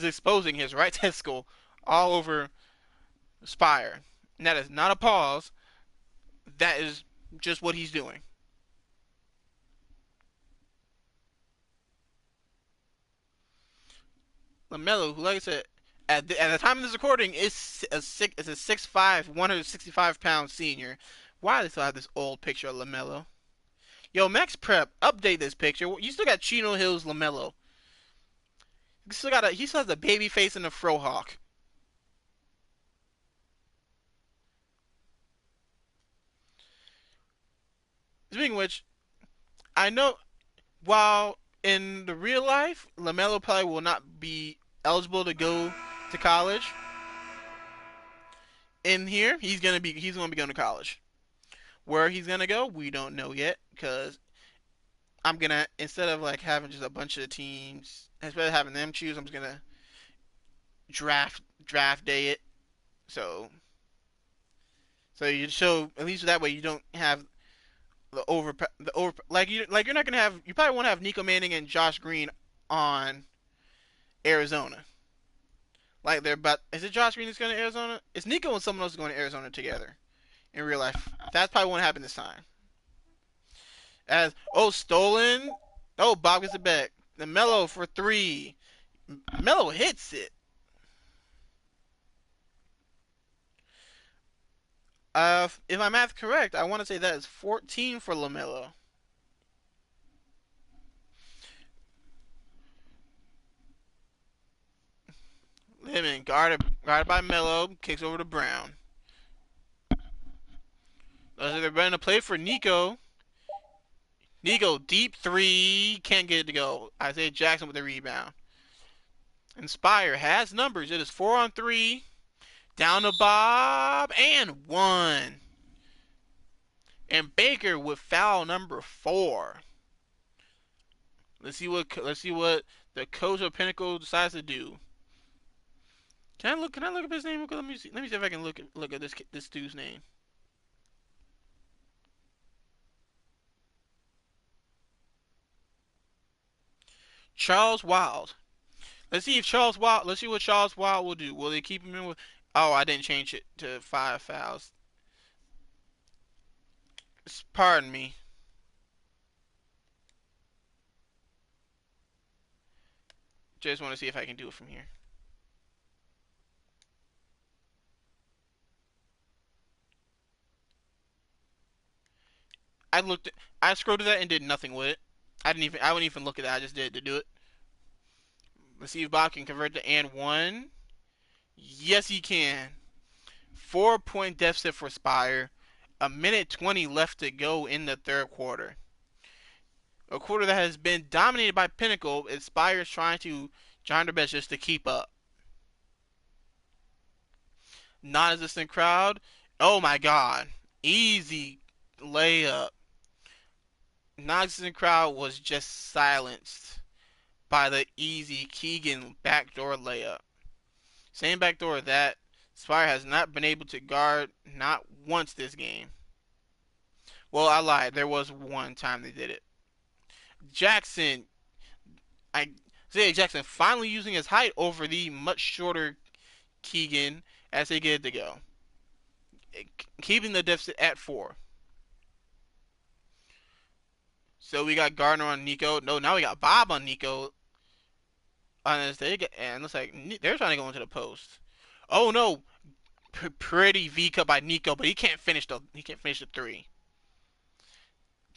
exposing his right testicle all over Spire. And that is not a pause. That is just what he's doing. Lamelo, who, like I said, at the time of this recording, is a 6'5", 165-pound senior. Why do they still have this old picture of Lamelo? Yo, Max Prep, update this picture. You still got Chino Hills Lamelo. He still has a baby face and a frohawk. Speaking of which, I know while in the real life, Lamelo probably will not be eligible to go to college. In here, he's gonna be going to college. Where he's gonna go, we don't know yet, because I'm gonna, instead of like having just a bunch of teams, instead of having them choose, I'm just gonna draft day it. So at least that way you don't have the over you're not gonna have, you probably won't have Nico Manning and Josh Green on Arizona. Like they're about, is it Josh Green that's going to Arizona? It's Nico and someone else going to Arizona together in real life. That probably won't happen this time. As, oh, stolen. Oh, Bob gets it back. The Melo for three. Melo hits it. If my math correct, I want to say that is 14 for Lamelo. Pittman guarded by Melo, kicks over to Brown. They're running a play for Nico. Nico, deep three, can't get it to go. Isaiah Jackson with the rebound. Inspire has numbers. It is 4-on-3. Down to Bob and one. And Baker with foul number 4. Let's see what the coach of Pinnacle decides to do. Can I look up his name? Let me see if I can look at this dude's name. Charles Wild. Let's see what Charles Wild will do. Will they keep him in with? Oh, I didn't change it to 5 fouls. Pardon me. Just want to see if I can do it from here. I looked. I scrolled to that and did nothing with it. I wouldn't even look at that. I just did it to do it. Let's see if Bob can convert to and one. Yes, he can. 4-point deficit for Spire. A minute 20 left to go in the third quarter. A quarter that has been dominated by Pinnacle. Spire is trying to try their best just to keep up. Non-existent crowd. Oh my God. Easy layup. Non-existent crowd was just silenced by the easy Keegan backdoor layup. Same backdoor that Spire has not been able to guard not once this game. Well, I lied. There was one time they did it. Jackson, Isaiah Jackson finally using his height over the much shorter Keegan as they get it to go. Keeping the deficit at 4. So we got Gardner on Nico. No, now we got Bob on Nico. And it looks like they're trying to go into the post. Oh no, pretty V cut by Nico, but he can't finish the 3.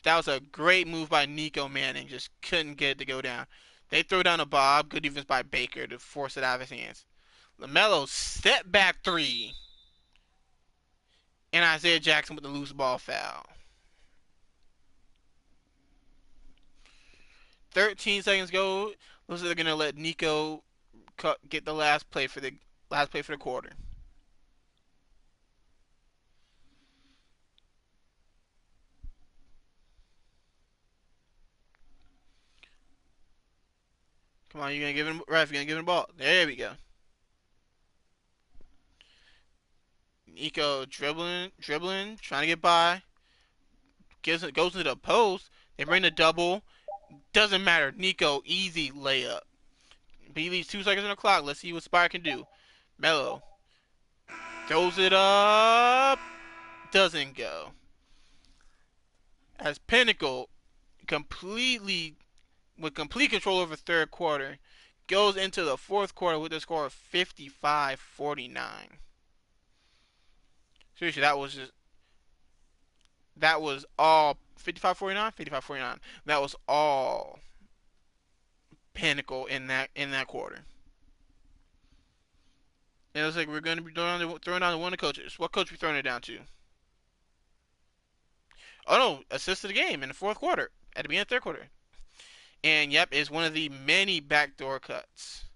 That was a great move by Nico Manning. Just couldn't get it to go down. They throw down a Bob. Good defense by Baker to force it out of his hands. Lamelo step back 3. And Isaiah Jackson with the loose ball foul. 13 seconds go. Looks like they're gonna let Nico get the last play for the quarter. Come on, you're gonna give him ref. You're gonna give him the ball. There we go. Nico dribbling, trying to get by. Goes into the post. They bring the double. Doesn't matter. Nico, easy layup. He leaves 2 seconds on the clock. Let's see what Spire can do. Melo throws it up. Doesn't go. As Pinnacle completely with complete control over third quarter goes into the fourth quarter with a score of 55-49. Seriously, that was all 55-49, 55-49. That was all Pinnacle in that quarter. And it looks like we're going to be throwing down to one of the coaches. What coach are we throwing it down to? Oh no, assist of the game in the fourth quarter at the beginning of the third quarter. And yep, it's one of the many backdoor cuts.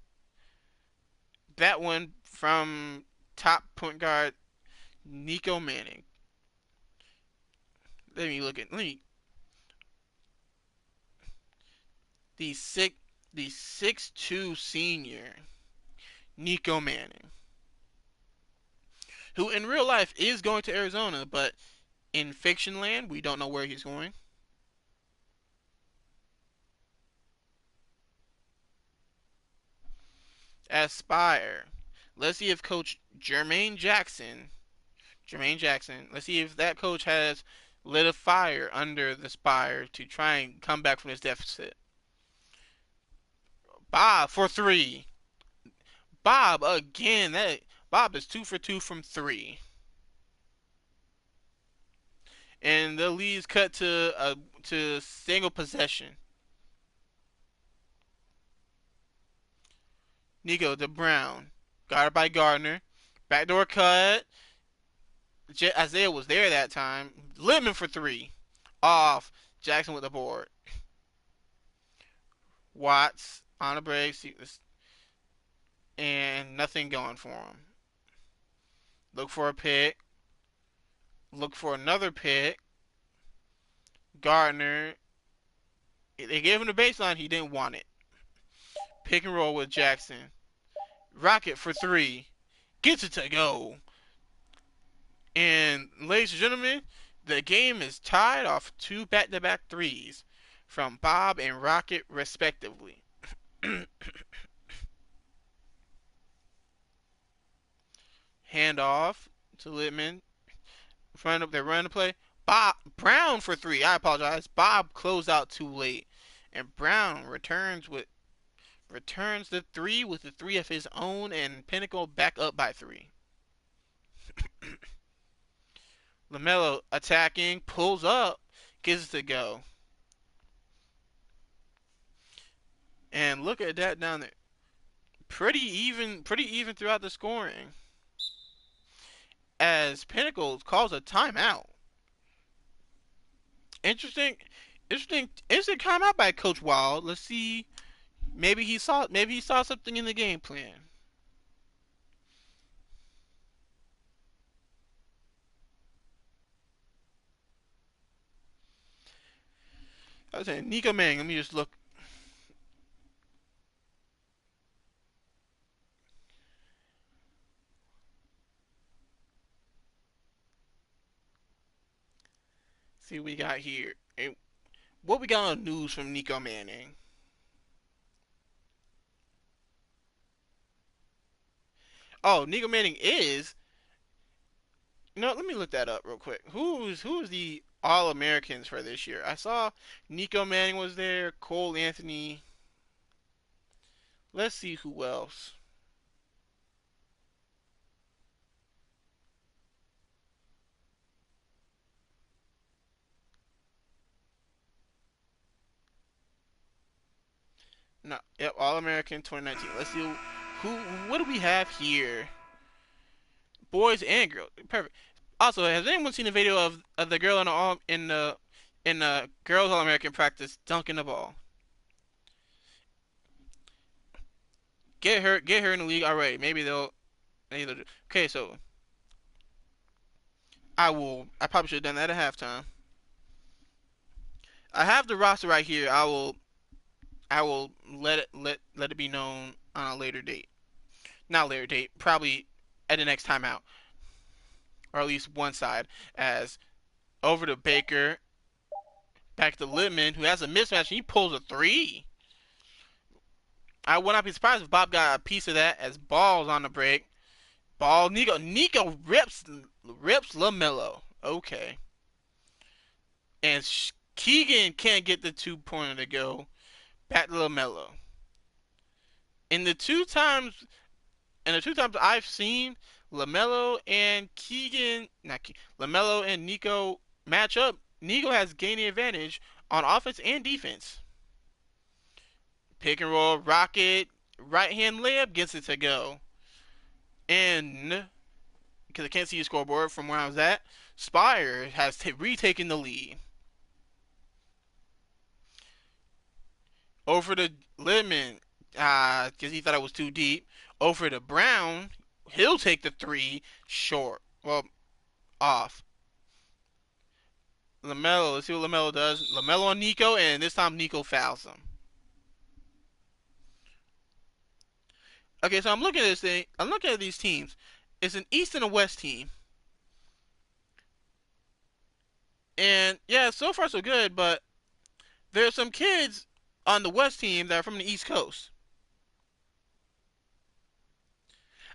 That one from top point guard Nico Manning. Let me the 6'2" senior Nico Manning, who in real life is going to Arizona, but in fiction land we don't know where he's going. Aspire. Let's see if Coach Jermaine Jackson, let's see if that coach has lit a fire under the Spire to try and come back from this deficit. Bob for 3. Bob again. Bob is 2 for 2 from 3. And the lead's cut to single possession. Nico to Brown. Guarded by Gardner. Backdoor cut. Isaiah was there that time. Littman for three. Off. Jackson with the board. Watts on a break. And nothing going for him. Look for a pick. Look for another pick. Gardner. They gave him the baseline. He didn't want it. Pick and roll with Jackson. Rocket for three. Gets it to go. And ladies and gentlemen, the game is tied off two back-to-back threes from Bob and Rocket, respectively. Handoff to Littman. They're running the play. Bob Brown for three. I apologize. Bob closed out too late, and Brown returns the three with the three of his own, and Pinnacle back up by three. Lamelo attacking, pulls up, gets it to go. And look at that down there. Pretty even throughout the scoring. As Pinnacle calls a timeout. Interesting, instant timeout by Coach Wild. Let's see. Maybe he saw something in the game plan. I was saying Nico Manning. Let me just look. See what we got here. And what we got on news from Nico Manning? Oh, Nico Manning is. Let me look that up real quick. Who's the All Americans for this year? I saw Nico Manning was there. Cole Anthony. Let's see who else. No, yep, All American 2019. Let's see who. What do we have here? Boys and girls. Perfect. Also, has anyone seen a video of the girl in the girls All American practice dunking the ball? Get her in the league already. Maybe they'll do. Okay, so I probably should have done that at halftime. I have the roster right here. I will let it be known on a later date. Not later date. Probably at the next timeout, or at least one side. As over to Baker, back to Littman, who has a mismatch, and he pulls a three. I would not be surprised if Bob got a piece of that. As Ball's on the break. Ball Nico rips Lamelo. Okay, and Keegan can't get the 2-pointer to go. Back to Lamelo. In the two times I've seen Lamelo and Keegan, not Keegan, Lamelo and Nico match up, Nico has gained the advantage on offense and defense. Pick and roll, Rocket, right hand layup gets it to go. And because I can't see the scoreboard from where I was at, Spire has retaken the lead. Over to Littman, because he thought it was too deep. Over to Brown, he'll take the three short. Well, off. Lamelo, let's see what Lamelo does. Lamelo on Nico, and this time Nico fouls him. Okay, so I'm looking at this thing. I'm looking at these teams. It's an East and a West team. And yeah, so far so good, but there are some kids on the West team that are from the East Coast.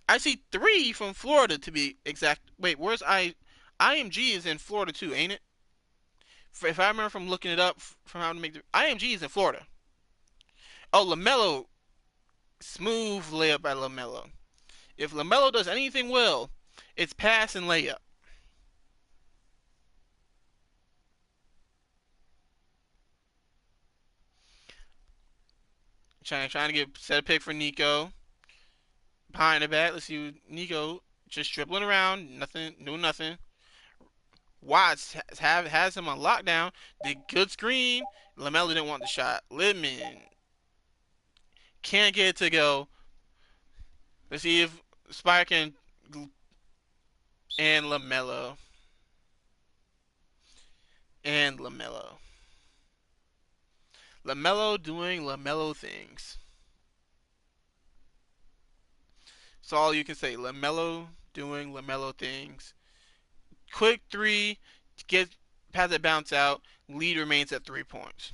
I see three from Florida to be exact. Wait, where's IMG is in Florida too, ain't it? If I remember from looking it up from how to make the IMG is in Florida. Oh, Lamelo, smooth layup by Lamelo. If Lamelo does anything well, it's pass and layup. Trying to get set a pick for Nico. Behind the back, let's see Nico just dribbling around, nothing, doing nothing. Watts has him on lockdown. The good screen. Lamelo didn't want the shot. Littman can't get it to go. Let's see if Spire can. And Lamelo. And Lamelo. Lamelo doing Lamelo things. That's all you can say. Lamelo doing Lamelo things. Quick three. Get Has it bounce out. Lead remains at 3 points.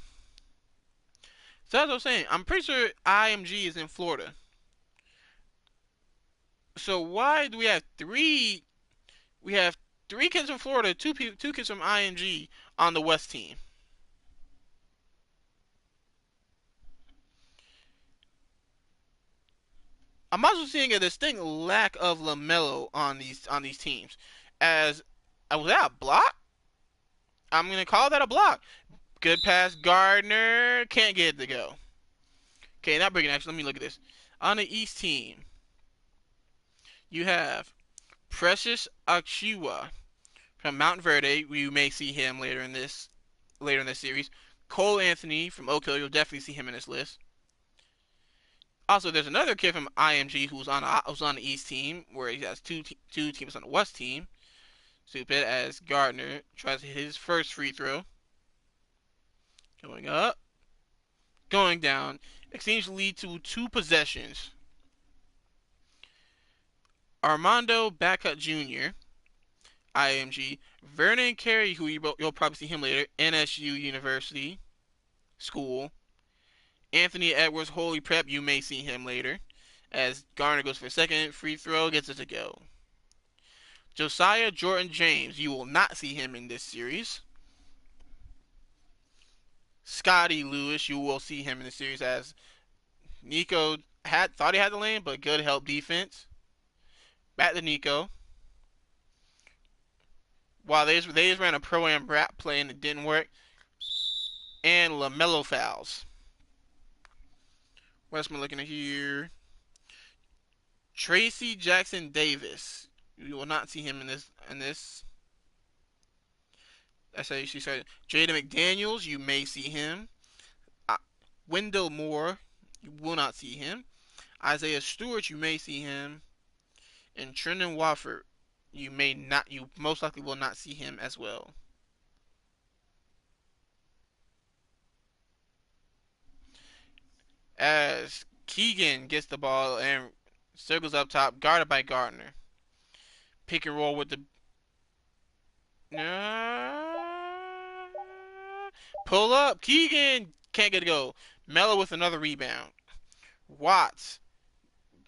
So as I was saying, I'm pretty sure IMG is in Florida. So why do we have three? We have three kids from Florida, two kids from IMG on the West team. I'm also seeing a distinct lack of Lamelo on these teams. As was that a block? I'm gonna call that a block. Good pass, Gardner can't get it to go. Okay, not breaking action. Let me look at this. On the East team, you have Precious Achiuwa from Mount Verde. You may see him later in this series. Cole Anthony from Oak Hill. You'll definitely see him in this list. Also, there's another kid from IMG who's on the East team, where he has two teams on the West team. Stupid as Gardner tries to hit his first free throw. Going up, going down. Exchange lead to 2 possessions. Armando Bacot Jr., IMG. Vernon Carey, who you'll probably see him later, NSU University School. Anthony Edwards, Holy Prep, you may see him later. As Garner goes for a second free throw, gets it to go. Josiah Jordan James, you will not see him in this series. Scotty Lewis, you will see him in the series as Nico thought he had the lane, but good help defense. Back to Nico. While they just ran a pro-am rap play and it didn't work. And Lamelo fouls. What else am I looking at here? Tracy Jackson Davis. You will not see him in this. That's how you see. Jaden McDaniels, you may see him. Wendell Moore, you will not see him. Isaiah Stewart, you may see him. And Trendon Watford, you most likely will not see him as well. As Keegan gets the ball and circles up top, guarded by Gardner. Pick and roll with the pull up. Keegan can't get a go. Melo with another rebound. Watts.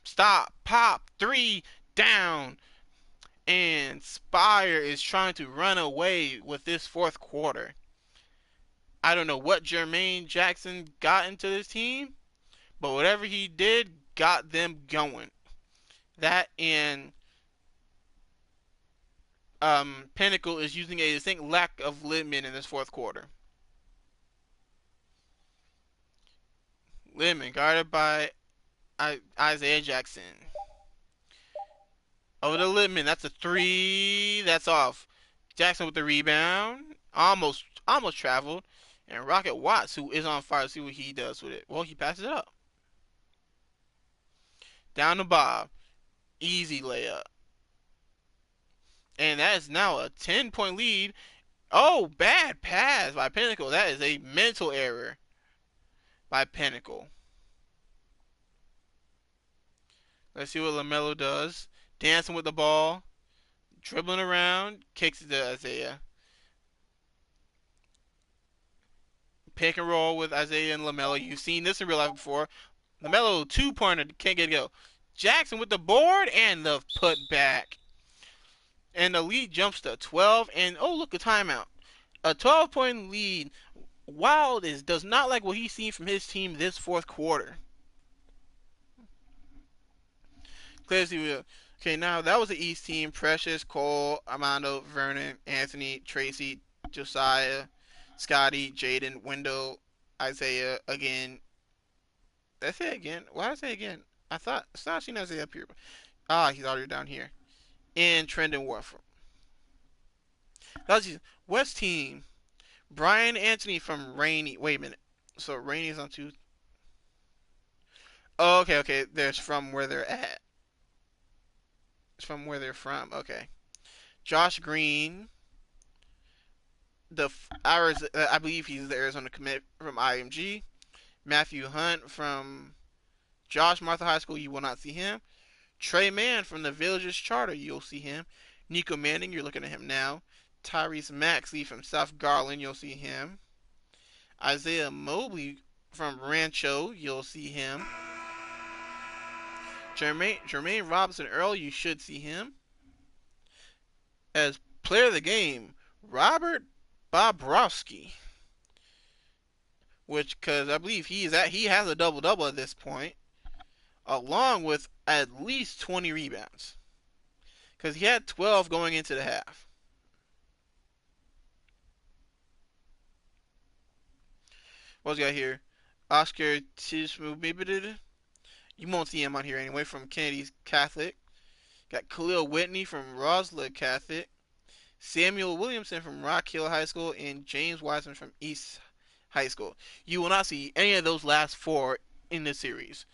Stop. Pop. Three. Down. And Spire is trying to run away with this fourth quarter. I don't know what Jermaine Jackson got into this team, but whatever he did got them going. That and Pinnacle is using a distinct lack of Littman in this fourth quarter. Littman guarded by Isaiah Jackson. Over to Littman. That's a three. That's off. Jackson with the rebound. Almost traveled. And Rocket Watts, who is on fire, see what he does with it. Well, he passes it up. Down to Bob. Easy layup. And that is now a 10-point lead. Oh, bad pass by Pinnacle. That is a mental error by Pinnacle. Let's see what Lamelo does. Dancing with the ball. Dribbling around. Kicks it to Isaiah. Pick and roll with Isaiah and Lamelo. You've seen this in real life before. Lamelo, 2-pointer. Can't get it go. Jackson with the board and the putback. And the lead jumps to 12. And, oh, look, a timeout. A 12-point lead. Wild does not like what he's seen from his team this fourth quarter. Okay, now that was the East team. Precious, Cole, Armando, Vernon, Anthony, Tracy, Josiah, Scotty, Jaden, Wendell, Isaiah, again. Did I say again? Why did I say again? It's not seen Isaiah up here. Ah, he's already down here. And Trendon Warford. That's his West team. Brian Anthony from Rainy. Wait a minute. So Rainy's on two. Oh, okay, okay. There's from where they're at. It's from where they're from. Okay. Josh Green. I believe he's the Arizona commit from IMG. Matthew Hunt from Josh Martha High School. You will not see him. Trey Mann from the Villagers Charter. You'll see him. Nico Manning. You're looking at him now. Tyrese Maxey from South Garland. You'll see him. Isaiah Mobley from Rancho. You'll see him. Jermaine Robinson Earl. You should see him. As player of the game, Robert Bobrovsky, which because I believe he has a double double at this point, along with at least 20 rebounds, because he had 12 going into the half. What's he got here? Oscar Tishmu. You won't see him on here anyway. From Kennedy's Catholic. Got Khalil Whitney from Roslyn Catholic. Samuel Williamson from Rock Hill High School, and James Wiseman from East High School. You will not see any of those last four in this series.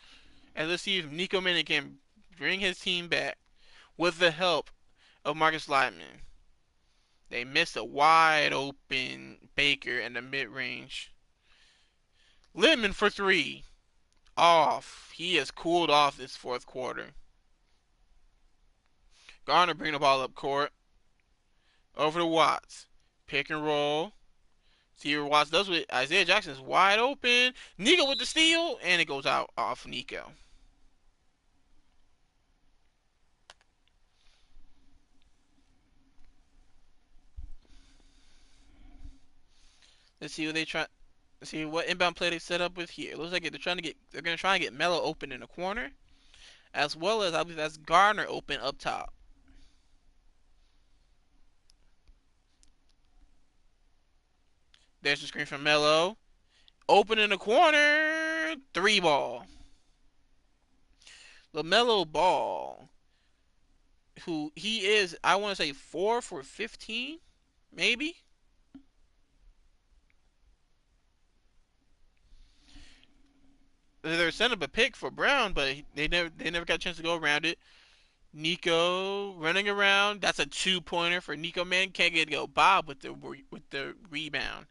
And let's see if Nico Mannion can bring his team back with the help of Marcus Lyman. They missed a wide open Baker in the mid range. Littman for three. Off. He has cooled off this fourth quarter. Garner bring the ball up court. Over to Watts. Pick and roll. See what Watts does with it. Isaiah Jackson is wide open. Nico with the steal, and it goes out off Nico. Let's see what they try. Let's see what inbound play they set up with here. It looks like they're gonna try and get Melo open in the corner, as well as I believe that's Gardner open up top. There's the screen from Melo. Open in the corner. Three ball. Lamelo Ball, who he is, I want to say 4 for 15, maybe. They're setting up a pick for Brown, but they never got a chance to go around it. Nico running around. That's a 2-pointer for Nico. Man, can't get to go. Bob with the rebound.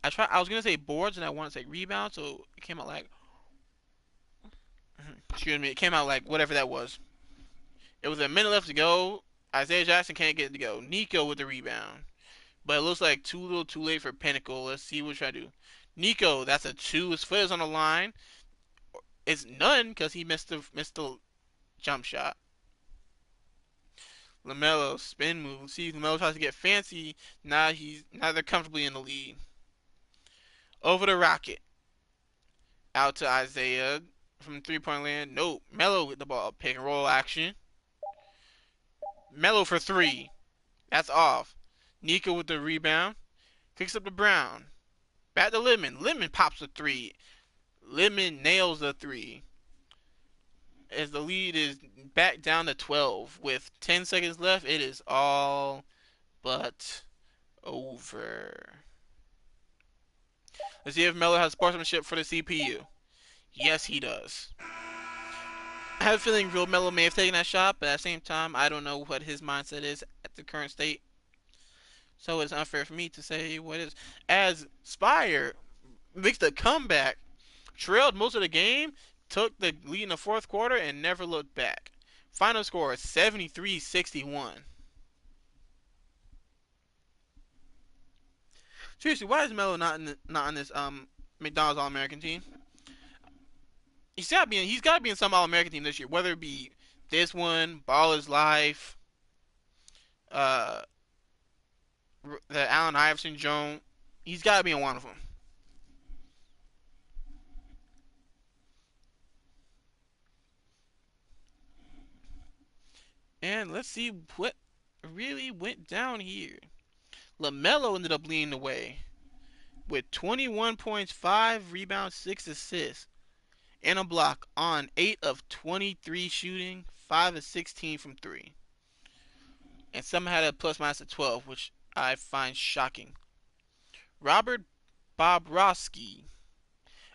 I was gonna say boards and I want to say rebound, so it came out like. Excuse me. It came out like whatever that was. It was a minute left to go. Isaiah Jackson can't get it to go. Nico with the rebound. But it looks like too little too late for Pinnacle. Let's see what we try to do. Nico, that's a 2. His foot is on the line. It's none because he missed the jump shot. Lamelo spin move. See, Lamelo tries to get fancy. Now they're comfortably in the lead. Over the Rocket. Out to Isaiah from 3-point land. Nope. Melo with the ball. Pick and roll action. Melo for 3. That's off. Nico with the rebound. Kicks up to Brown. Back to Lemon. Lemon pops a 3. Lemon nails the 3. As the lead is back down to 12. With 10 seconds left, it is all but over. Let's see if Melo has sportsmanship for the CPU. Yes, he does. I have a feeling Real Melo may have taken that shot, but at the same time, I don't know what his mindset is at the current state. So it's unfair for me to say what it is. As Spire makes the comeback, trailed most of the game, took the lead in the fourth quarter, and never looked back. Final score 73-61. Seriously, why is Melo not on this McDonald's All American team? He's got to be in some All American team this year, whether it be this one, Ball is Life, uh, the Allen Iverson Jones. He's got to be in one of them. And let's see what really went down here. Lamelo ended up leading the way with 21 points, 5 rebounds, 6 assists. and a block on 8 of 23 shooting, 5 of 16 from 3. And some had a plus minus of 12, which I find shocking. Robert Bobrovsky.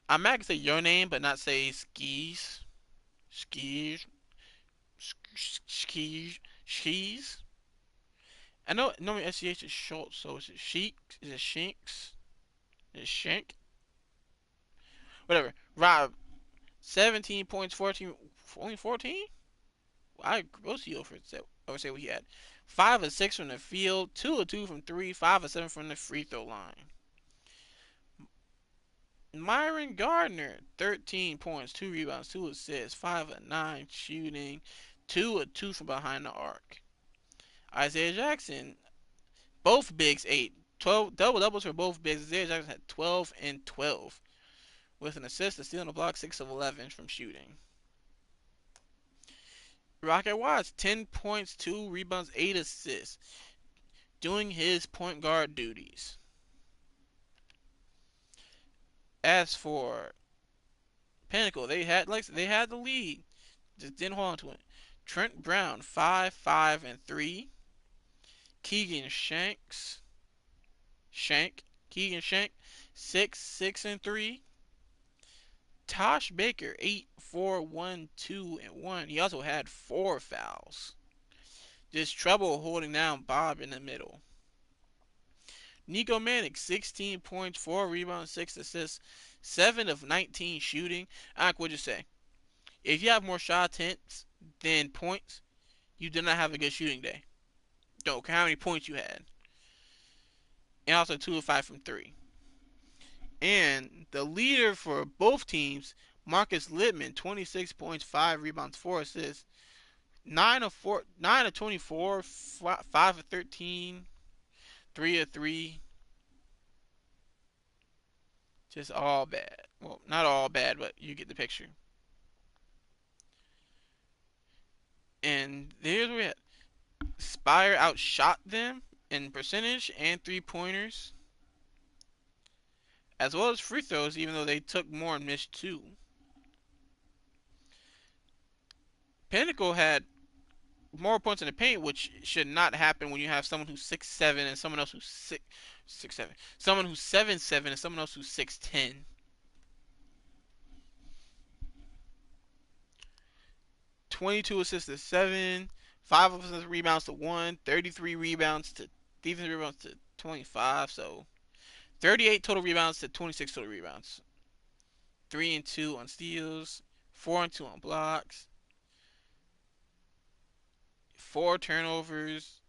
I'm not going to say your name, but not say skis. Skis. Skis. Skis. I know normally SCH is short, so is it Sheik? Is it Shinks? Is it Shank? Whatever. Rob, 17 points, 14, only 14? I gross you over say what he had. 5 of 6 from the field, 2 of 2 from 3, 5 of 7 from the free throw line. Myron Gardner, 13 points, 2 rebounds, 2 assists, 5 of 9 shooting, 2 of 2 from behind the arc. Isaiah Jackson, both bigs 8. 12 double doubles for both bigs. Isaiah Jackson had 12 and 12 with an assist, a steal, and a block, 6 of 11 from shooting. Rocket Watts, 10 points, 2 rebounds, 8 assists, doing his point guard duties. As for Pinnacle, they had the lead, just didn't hold on to it. Trent Brown, 5, 5, and 3. Keegan Keegan Shank, 6, 6, and 3. Tosh Baker, 8, 4, 1, 2, and 1. He also had 4 fouls. Just trouble holding down Bob in the middle. Nico Mannion, 16 points, 4 rebounds, 6 assists, 7 of 19 shooting. I would just say, if you have more shot attempts than points, you did not have a good shooting day. Don't care how many points you had. And also 2 of 5 from 3. And the leader for both teams, Marcus Littman, 26 points, 5 rebounds, 4 assists, 9 of 24, 5 of 13, 3 of 3. Just all bad. Well, not all bad, but you get the picture. And here's where we had Spire outshot them in percentage and 3-pointers, as well as free throws, even though they took more and missed 2. Pinnacle had more points in the paint, which should not happen when you have someone who's 6'7" and someone else who's 6'7", someone who's 7'7" and someone else who's 6'10". 22 assists to 7, 5 offensive rebounds to 1, 33 rebounds to defensive rebounds to 25. So 38 total rebounds to 26 total rebounds. 3 and 2 on steals, 4 and 2 on blocks, 4 turnovers.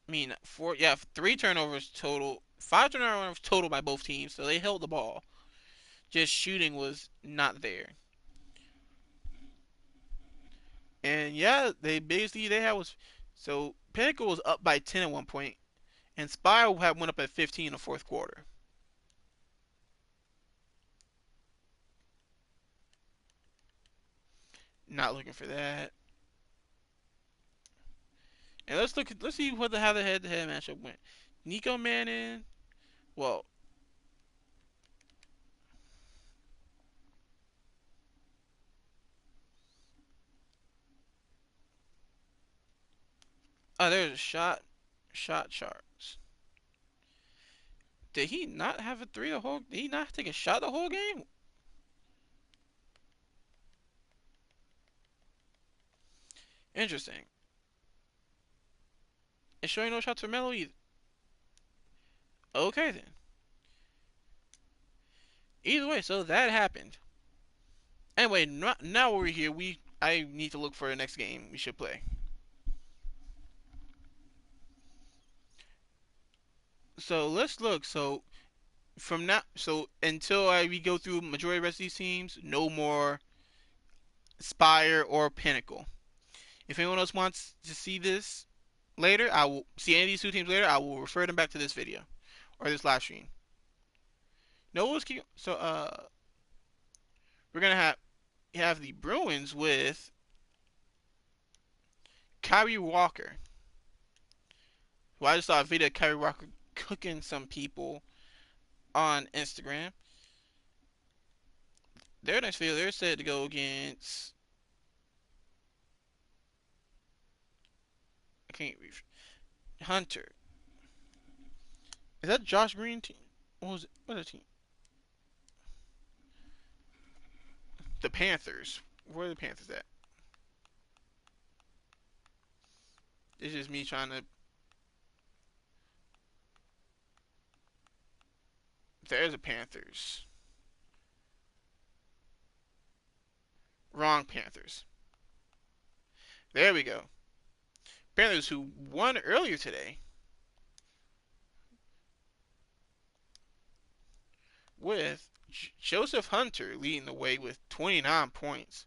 3 turnovers total, 5 turnovers total by both teams. So they held the ball. Just shooting was not there. And yeah, they had was so Pinnacle was up by 10 at one point, and Spire had went up at 15 in the fourth quarter. Not looking for that. And let's see how the head-to-head matchup went. Nico Mannion, well, there's a shot charts. Did he not have a 3 the whole? Did he not take a shot the whole game? Interesting. It's showing no shots for Melo either. Okay then. Either way, so that happened. Anyway, now we're here. I need to look for the next game we should play. So let's look. So from now, so until we go through majority of the rest of these teams, no more Spire or Pinnacle. If anyone else wants to see this later, I will see any of these 2 teams later. I will refer them back to this video or this live stream. No, let's keep. So we're gonna have the Bruins with Kyrie Walker. Well, I just saw a video of Kyrie Walker cooking some people on Instagram. Their next video, they're set to go against. I can't read. Hunter. Is that Josh Green team? What was it? What is the team? The Panthers. Where are the Panthers at? It's just me trying to. There's the Panthers. Wrong Panthers. There we go. Panthers who won earlier today with Joseph Hunter leading the way with 29 points.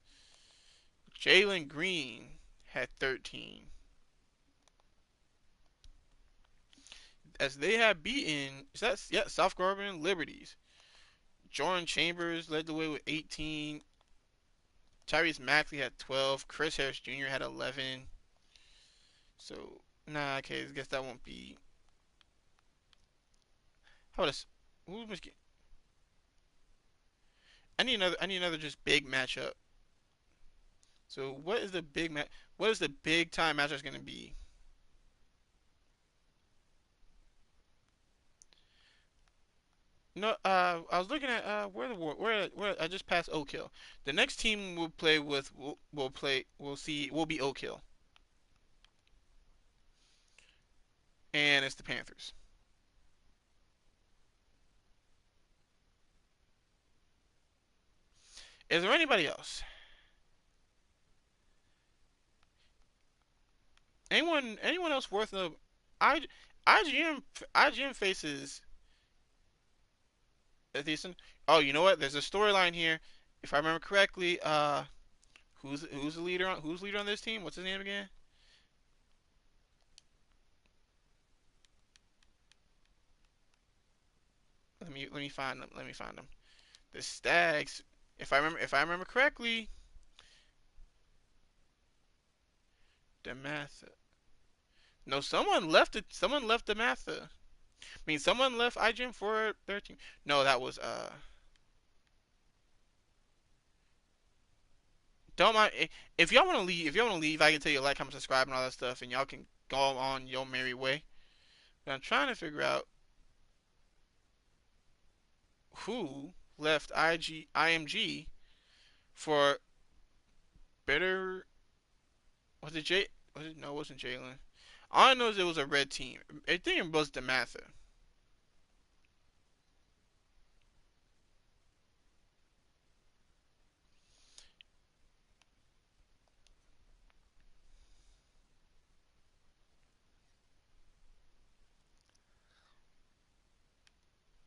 Jalen Green had 13. As they have beaten, is that, yeah, South Garden Liberties. Jordan Chambers led the way with 18. Tyrese Maxey had 12. Chris Harris Jr. had 11. So, nah, okay, I guess that won't be. How about this? Who's I need another just big matchup. So, what is the big What is the big time matchup going to be? No, I was looking at where I just passed Oak Hill. The next team we'll play with will be Oak Hill, and it's the Panthers. Is there anybody else? Anyone else worth the I IGM faces a decent. Oh, you know what? There's a storyline here. If I remember correctly, who's the leader on who's leader on this team? What's his name again? Let me find them. Let me find them. The Stags. If I remember correctly, the math. No, someone left it. Someone left the math. I mean, someone left IGN for 13. No, that was Don't mind if y'all want to leave. If y'all want to leave, I can tell you like, comment, subscribe, and all that stuff, and y'all can go on your merry way. But I'm trying to figure out who left IMG for better. Was it Jay? Was it no? It wasn't Jalen. All I know is it was a red team. I think it was Dematha.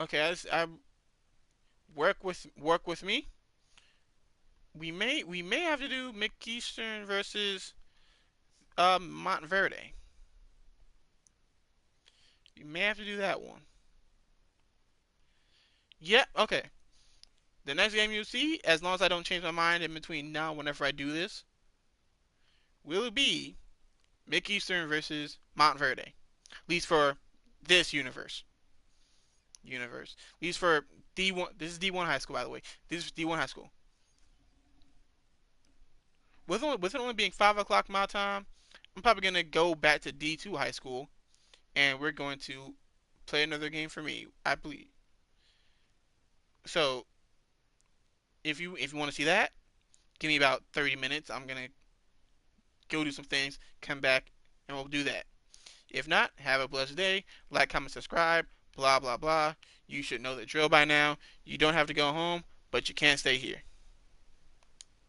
Okay, I work with me. We may have to do McEastern versus Montverde. You may have to do that one. Yeah, okay. The next game you'll see, as long as I don't change my mind in between now and whenever I do this, will be McEastern versus Montverde. At least for this universe. At least for D1. This is D1 high school, by the way. This is D1 high school. With it only being 5 o'clock my time, I'm probably going to go back to D2 high school, and we're going to play another game for me, I believe. So, if you want to see that, give me about 30 minutes. I'm going to go do some things, come back, and we'll do that. If not, have a blessed day. Like, comment, subscribe, blah, blah, blah. You should know the drill by now. You don't have to go home, but you can't stay here.